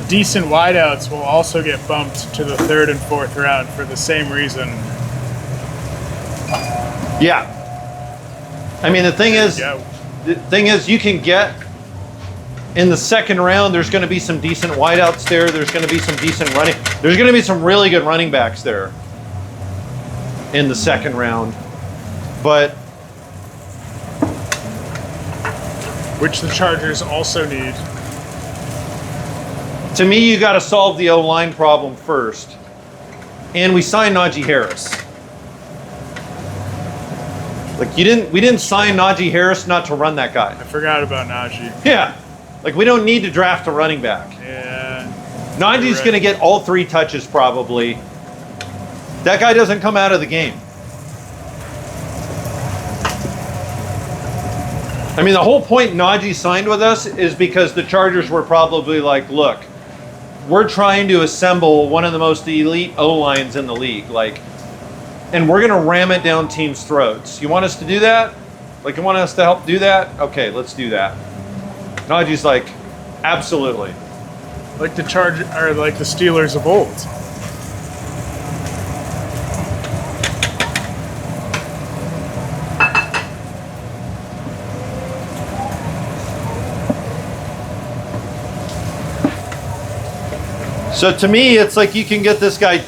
decent wideouts will also get bumped to the third and fourth round for the same reason. Yeah. I mean, the thing is, you can get in the second round. There's going to be some decent wideouts there. There's going to be some decent running. There's going to be some really good running backs there in the second round, but Which the Chargers also need. to me, you got to solve the O-line problem first. And we signed Najee Harris. Like we didn't sign Najee Harris not to run that guy. I forgot about Najee. Yeah. Like we don't need to draft a running back. Yeah. Najee's Right. going to get all 3 touches probably. That guy doesn't come out of the game. I mean, the whole point Najee signed with us is because the Chargers were probably like, look, we're trying to assemble one of the most elite O-lines in the league. Like, and we're going to ram it down teams' throats. You want us to do that? Like, you want us to help do that? Okay, let's do that. Najee's like, absolutely. Like the Steelers of old. So to me, it's like you can get this guy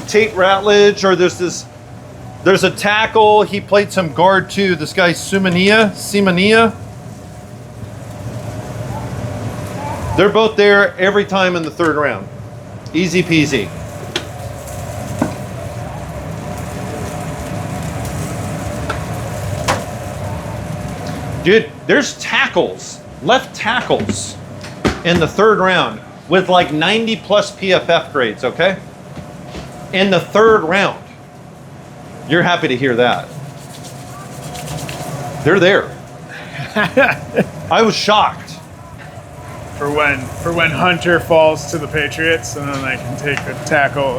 Tate Ratledge, or there's a tackle. He played some guard too. This guy Simania. They're both there every time in the 3rd round. Easy peasy. Dude, there's tackles, left tackles in the 3rd round with like 90 plus PFF grades, okay? In the 3rd round. You're happy to hear that. They're there. I was shocked. For when Hunter falls to the Patriots, and then they can take a tackle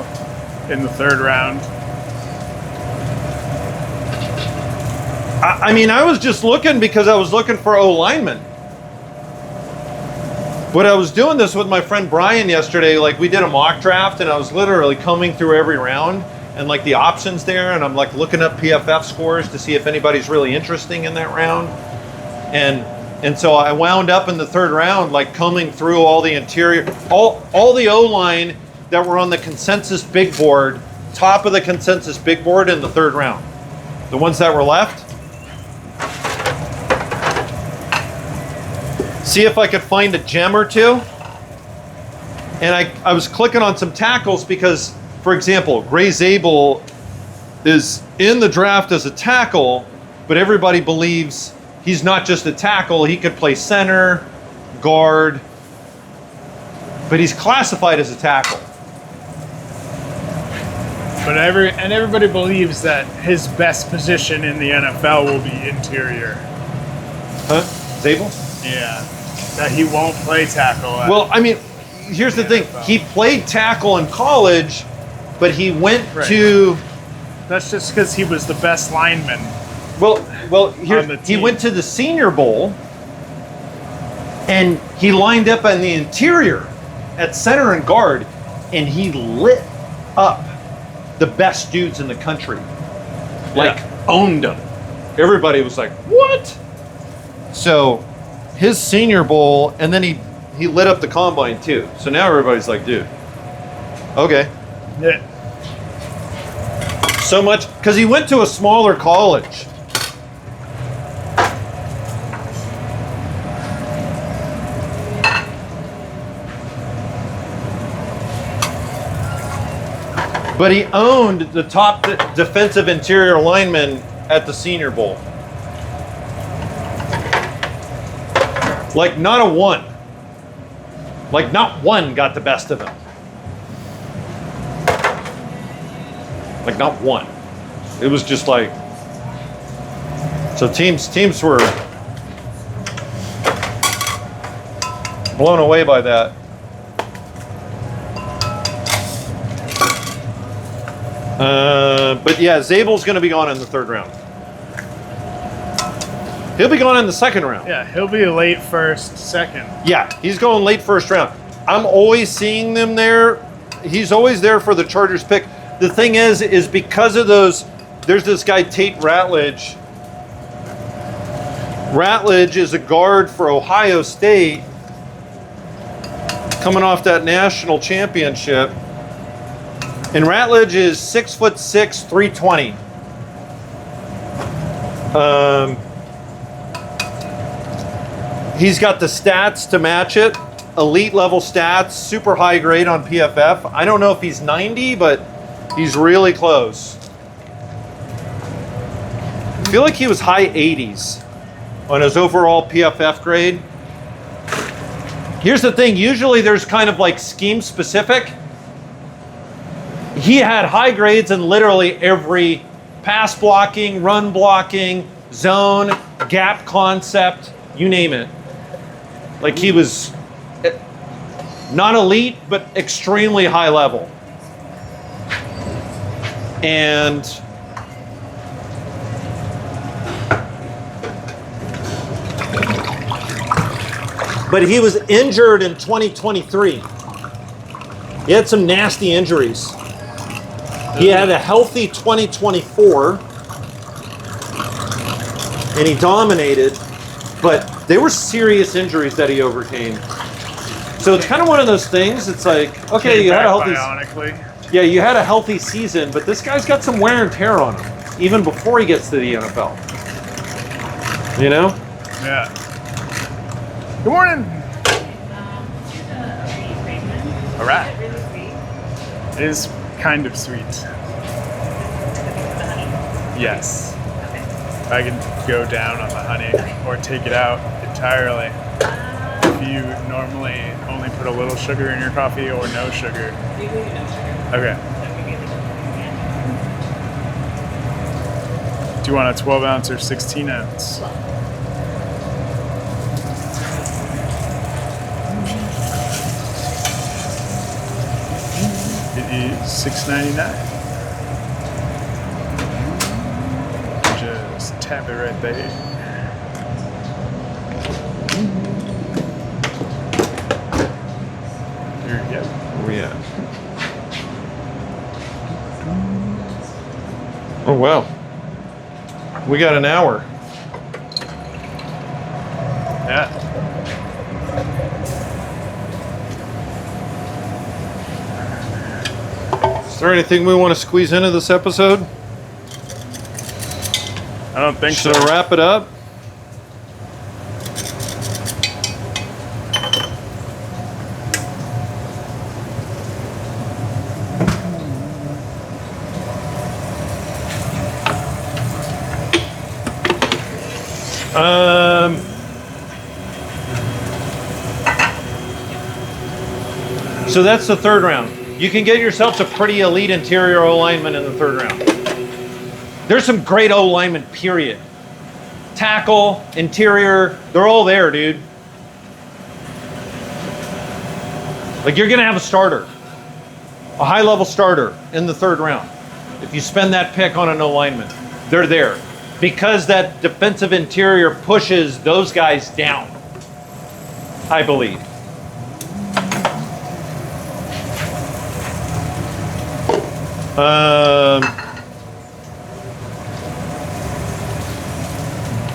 in the 3rd round. I mean, I was just looking because I was looking for O-linemen. But I was doing this with my friend Brian yesterday. Like, we did a mock draft, and I was literally combing through every round and like the options there, and I'm like looking up PFF scores to see if anybody's really interesting in that round. And so I wound up in the 3rd round, like combing through all the interior, all the O-line that were on the consensus big board, top of the consensus big board in the 3rd round. The ones that were left. See if I could find a gem or two. And I was clicking on some tackles because, for example, Gray Zabel is in the draft as a tackle, but everybody believes he's not just a tackle. He could play center, guard, but he's classified as a tackle. But everybody believes that his best position in the NFL will be interior. Huh? Zabel? Yeah. That he won't play tackle. Well, I mean, here's the thing. He played tackle in college, but he went Right. to... That's just because he was the best lineman. Well, here On the he team. went to the Senior Bowl, and he lined up on the interior at center and guard, and he lit up the best dudes in the country. Like, owned them. Everybody was like, what? So, his Senior Bowl, and then he lit up the combine too. So now everybody's like, dude, okay. Yeah. So much, because he went to a smaller college. But he owned the top defensive interior lineman at the Senior Bowl. Like, not a one. Like, not one got the best of him. Like, not one. It was just like... So teams were blown away by that. But yeah, Zabel's going to be gone in the 3rd round. He'll be gone in the 2nd round. Yeah, he'll be a late first, second. Yeah, he's going late 1st round. I'm always seeing them there. He's always there for the Chargers pick. The thing is because of those, there's this guy Tate Ratledge. Ratledge is a guard for Ohio State, coming off that national championship. And Ratledge is 6'6", 320. He's got the stats to match it. Elite level stats, super high grade on PFF. I don't know if he's 90, but he's really close. feel like he was high 80s on his overall PFF grade. Here's the thing, usually there's kind of like scheme specific. He had high grades in literally every pass blocking, run blocking, zone, gap concept, you name it. Like he was not elite, but extremely high level. And but he was injured in 2023. He had some nasty injuries. He had a healthy 2024, and he dominated, but they were serious injuries that he overcame. So it's kind of one of those things. It's like, okay, you had a healthy, yeah, you had a healthy season, but this guy's got some wear and tear on him, even before he gets to the NFL. You know? Yeah. Good morning. All right. It is kind of sweet. Yes. I can go down on the honey or take it out entirely. If you normally only put a little sugar in your coffee or no sugar. Okay. Do you want a 12 ounce or 16 ounce? It is $6.99. Just tap it right there. Here we go. Oh yeah. Oh wow. We got an hour. Yeah. Is there anything we want to squeeze into this episode? I don't think Should so. I wrap it up? So that's the third round. You can get yourself to pretty elite interior O lineman in the third round. There's some great O linemen, period. Tackle, interior, they're all there, dude. Like you're gonna have a starter, a high level starter in the third round. If you spend that pick on an O lineman, they're there. Because that defensive interior pushes those guys down, I believe.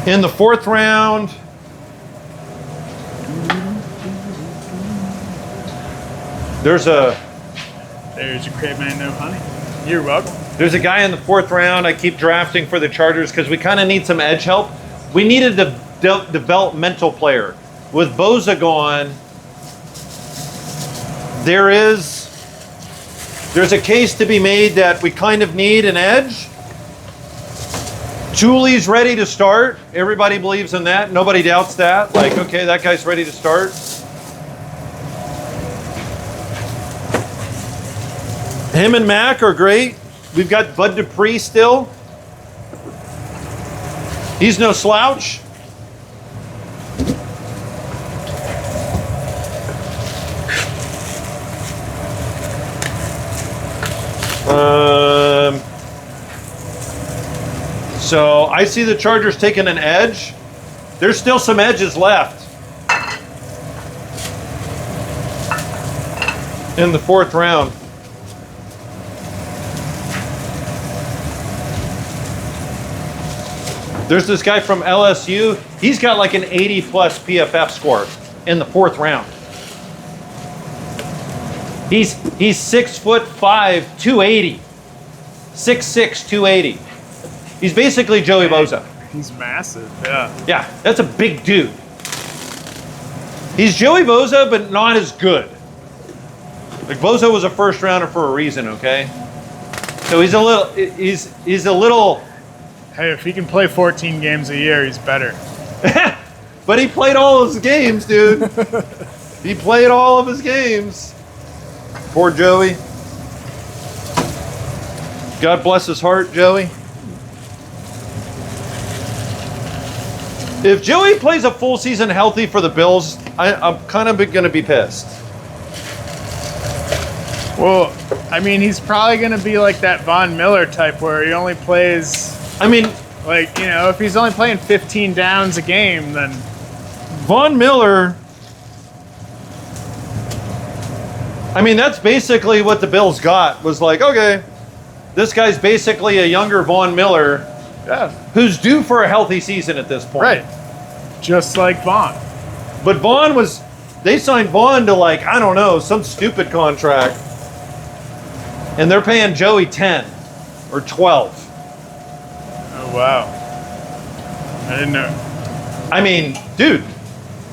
In the fourth round, there's a There's your Crave Man No Honey. You're welcome. There's a guy in the fourth round I keep drafting for the Chargers because we kind of need some edge help. We needed a developmental player. With Bosa gone, there's a case to be made that we kind of need an edge. Juli's ready to start. Everybody believes in that. Nobody doubts that. Like, okay, that guy's ready to start. Him and Mac are great. We've got Bud Dupree still. He's no slouch. So I see the Chargers taking an edge. There's still some edges left in the fourth round. There's this guy from LSU. He's got like an 80 plus PFF score in the fourth round. He's 6'5", 280. 6'6", 280. He's basically Joey Bosa. He's massive, yeah. Yeah, that's a big dude. He's Joey Bosa, but not as good. Like Bosa was a first rounder for a reason, okay? So he's a little Hey, if he can play 14 games a year, he's better. But he played all of his games, dude. He played all of his games. Poor Joey. God bless his heart, Joey. If Joey plays a full season healthy for the Bills, I'm kind of going to be pissed. Well, I mean, he's probably going to be like that Von Miller type where he only plays, I mean, like, you know, if he's only playing 15 downs a game, then Von Miller, I mean, that's basically what the Bills got, was like, okay, this guy's basically a younger Von Miller yeah, who's due for a healthy season at this point. right. Just like Von. But Vaughn was, they signed Vaughn to like, I don't know, some stupid contract. And they're paying Joey 10 or 12. Oh, wow. I didn't know. I mean, dude,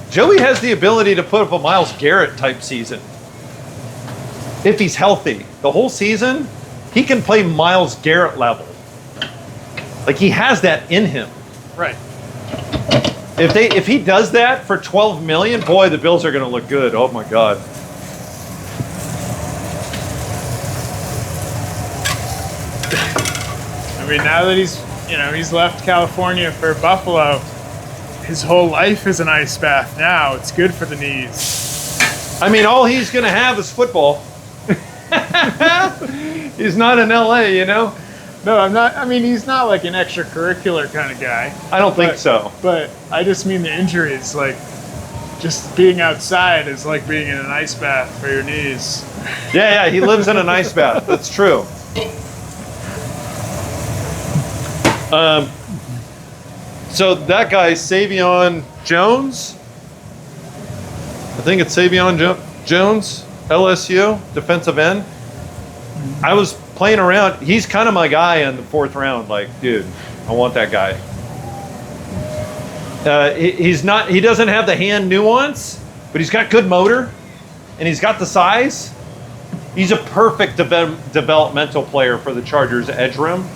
Joey has the ability to put up a Myles Garrett type season. If he's healthy, the whole season, he can play Myles Garrett level. Like he has that in him. Right. If he does that for 12 million, boy, the Bills are going to look good. Oh my God. I mean, now that he's left California for Buffalo, his whole life is an ice bath now. It's good for the knees. I mean, all he's going to have is football. He's not in LA, you know? No, I'm not. I mean, he's not like an extracurricular kind of guy. I don't think so. But I just mean the injuries. Like, just being outside is like being in an ice bath for your knees. Yeah, he lives in an ice bath. That's true. So that guy, Savion Jones, I think it's Savion Jones, LSU, defensive end. I was playing around. He's kind of my guy in the 4th round. Like, dude, I want that guy. He's not. He doesn't have the hand nuance, but he's got good motor, and he's got the size. He's a perfect developmental player for the Chargers edge room.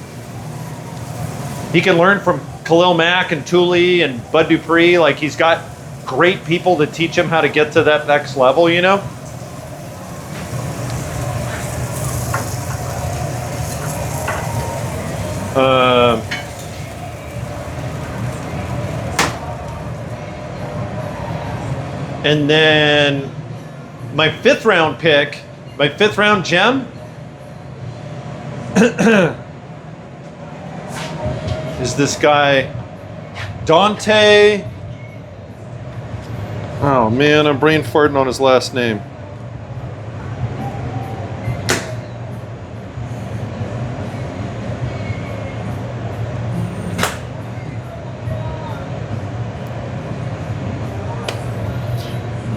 He can learn from Khalil Mack and Thule and Bud Dupree. Like, he's got great people to teach him how to get to that next level, you know? And then my 5th round pick, my 5th round gem is this guy, Dante. Oh man, I'm brain farting on his last name.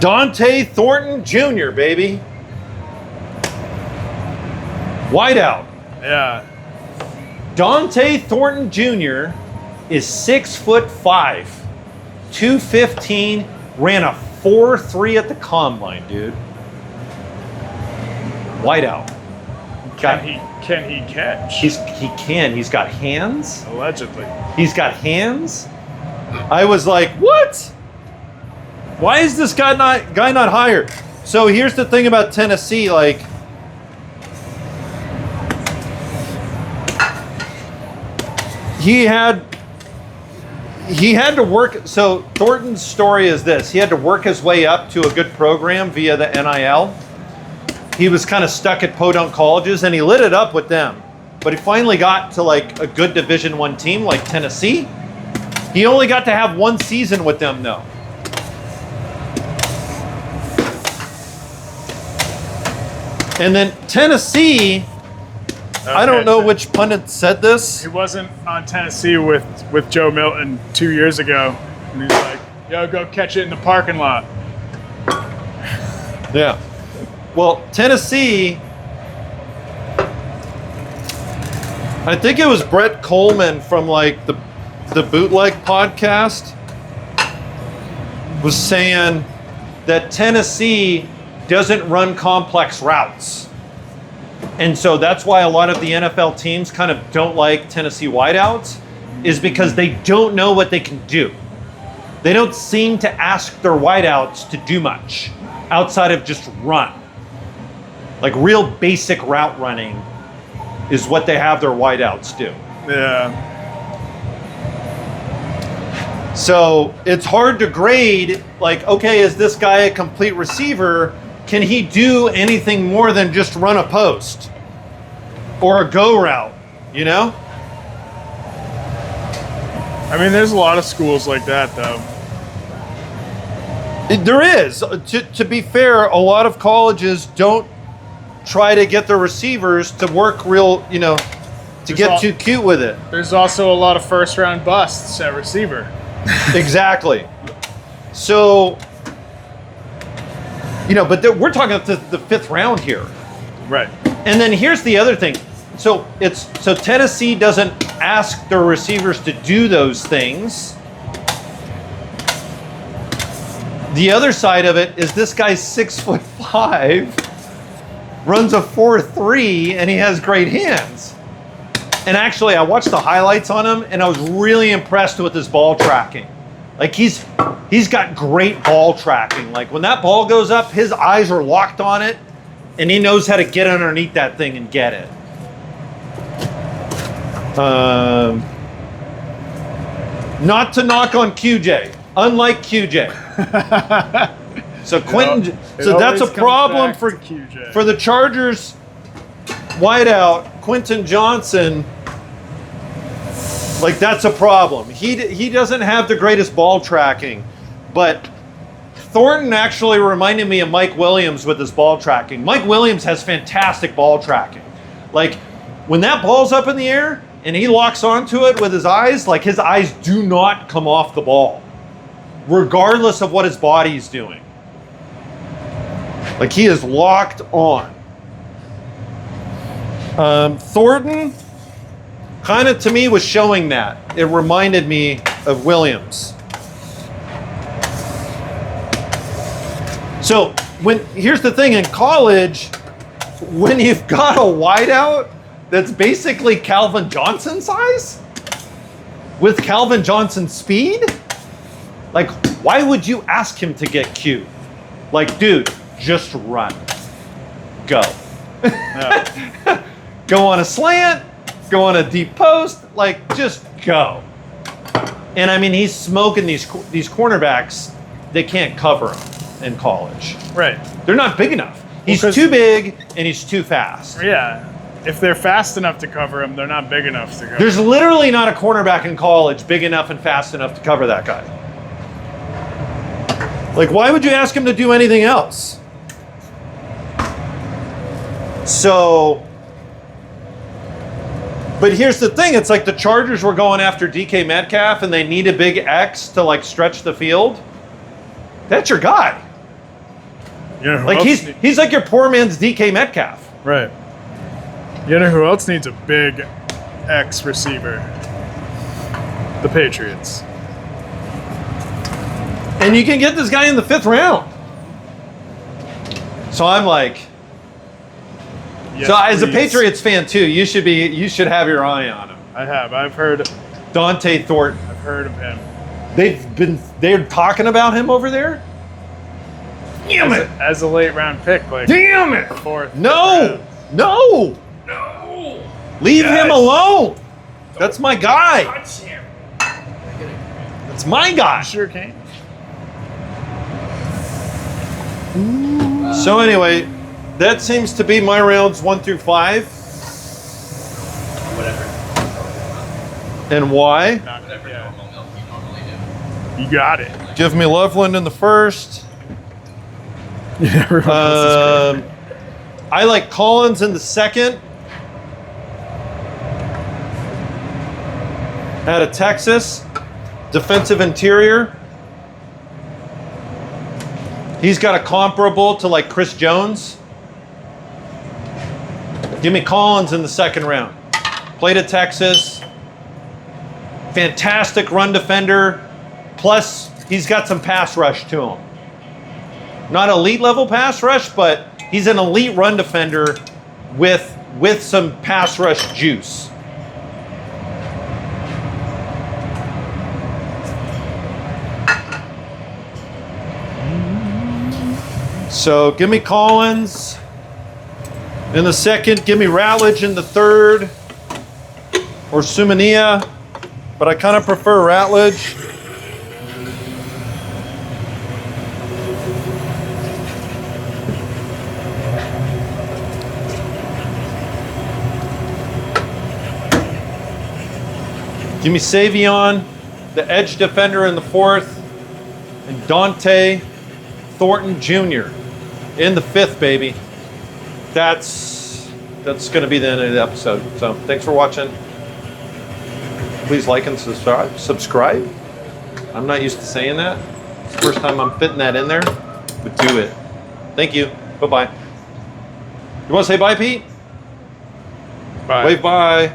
Dante Thornton Jr., baby. Wideout. Yeah. Dante Thornton Jr. is 6'5", 215, ran a 4.3 at the combine, dude. Wideout. Can he catch? He can. He's got hands. Allegedly. He's got hands. I was like, what? Why is this guy not higher? So here's the thing about Tennessee, like, he had to work. So Thornton's story is this: he had to work his way up to a good program via the NIL. He was kind of stuck at podunk colleges, and he lit it up with them. But he finally got to like a good Division I team like Tennessee. He only got to have 1 season with them, though. And then Tennessee, I don't know which pundit said this. He wasn't on Tennessee with Joe Milton 2 years ago. And he's like, yo, go catch it in the parking lot. Yeah. Well, Tennessee, I think it was Brett Coleman from like the Bootleg podcast was saying that Tennessee doesn't run complex routes. And so that's why a lot of the NFL teams kind of don't like Tennessee wideouts, is because they don't know what they can do. They don't seem to ask their wideouts to do much outside of just run. Like real basic route running is what they have their wideouts do. Yeah. So it's hard to grade, like, okay, is this guy a complete receiver? Can he do anything more than just run a post or a go route, you know? I mean, there's a lot of schools like that, though. There is. To be fair, a lot of colleges don't try to get their receivers to work real, you know, to get too cute with it. There's also a lot of first-round busts at receiver. Exactly. So, you know, but we're talking about the 5th round here. Right. And then here's the other thing. So Tennessee doesn't ask their receivers to do those things. The other side of it is this guy's 6'5", runs a 4.3, and he has great hands. And actually, I watched the highlights on him, and I was really impressed with his ball tracking. Like he's got great ball tracking. Like when that ball goes up, his eyes are locked on it, and he knows how to get underneath that thing and get it. Not to knock on QJ, unlike QJ. So Quentin, so that's a problem for QJ. For the Chargers wideout, Quentin Johnson. Like that's a problem. He doesn't have the greatest ball tracking, but Thornton actually reminded me of Mike Williams with his ball tracking. Mike Williams has fantastic ball tracking. Like when that ball's up in the air and he locks onto it with his eyes, like his eyes do not come off the ball, regardless of what his body's doing. Like he is locked on. Thornton kind of to me was showing that. It reminded me of Williams. So here's the thing in college, when you've got a wideout that's basically Calvin Johnson size with Calvin Johnson speed, like why would you ask him to get cute? Like, dude, just run. Go. Yeah. Go on a slant, go on a deep post, like just go. And I mean, he's smoking these cornerbacks. They can't cover him in college. Right. They're not big enough. He's 'cause- too big and he's too fast. Yeah. If they're fast enough to cover him, they're not big enough to cover. There's literally not a cornerback in college big enough and fast enough to cover that guy. Like, why would you ask him to do anything else? So, but here's the thing. It's like the Chargers were going after DK Metcalf and they need a big X to like stretch the field. That's your guy. You know who Like else he's like your poor man's DK Metcalf. Right. You know who else needs a big X receiver? The Patriots. And you can get this guy in the 5th round. So I'm like, Yes, so as a please. Patriots fan too, you should have your eye on him. I have. I've heard Dante Thornton. of him. They're talking about him over there? Damn it! As a late round pick, like Damn it! 4th. No! No! No! Leave him Yes. alone! That's my guy. Touch him! That's my guy. Sure can. So anyway, that seems to be my rounds 1 through 5. Whatever. And why? Not, Whatever yeah. normal milk you normally do. You got it. Give me Loveland in the 1st. Everyone else is great. I like Collins in the 2nd. Out of Texas. Defensive interior. He's got a comparable to like Chris Jones. Give me Collins in the 2nd round. Played at Texas. Fantastic run defender. Plus, he's got some pass rush to him. Not elite level pass rush, but he's an elite run defender with some pass rush juice. So give me Collins in the second. Give me Ratledge in the third. Or Sumania. But I kind of prefer Ratledge. Give me Savion, the edge defender in the fourth, and Dante Thornton Jr. in the fifth, baby. That's going to be the end of the episode. So thanks for watching. Please like and subscribe. I'm not used to saying that. It's the first time I'm fitting that in there, but do it. Thank you. Bye-bye. You want to say bye, Pete? Bye. Wave bye.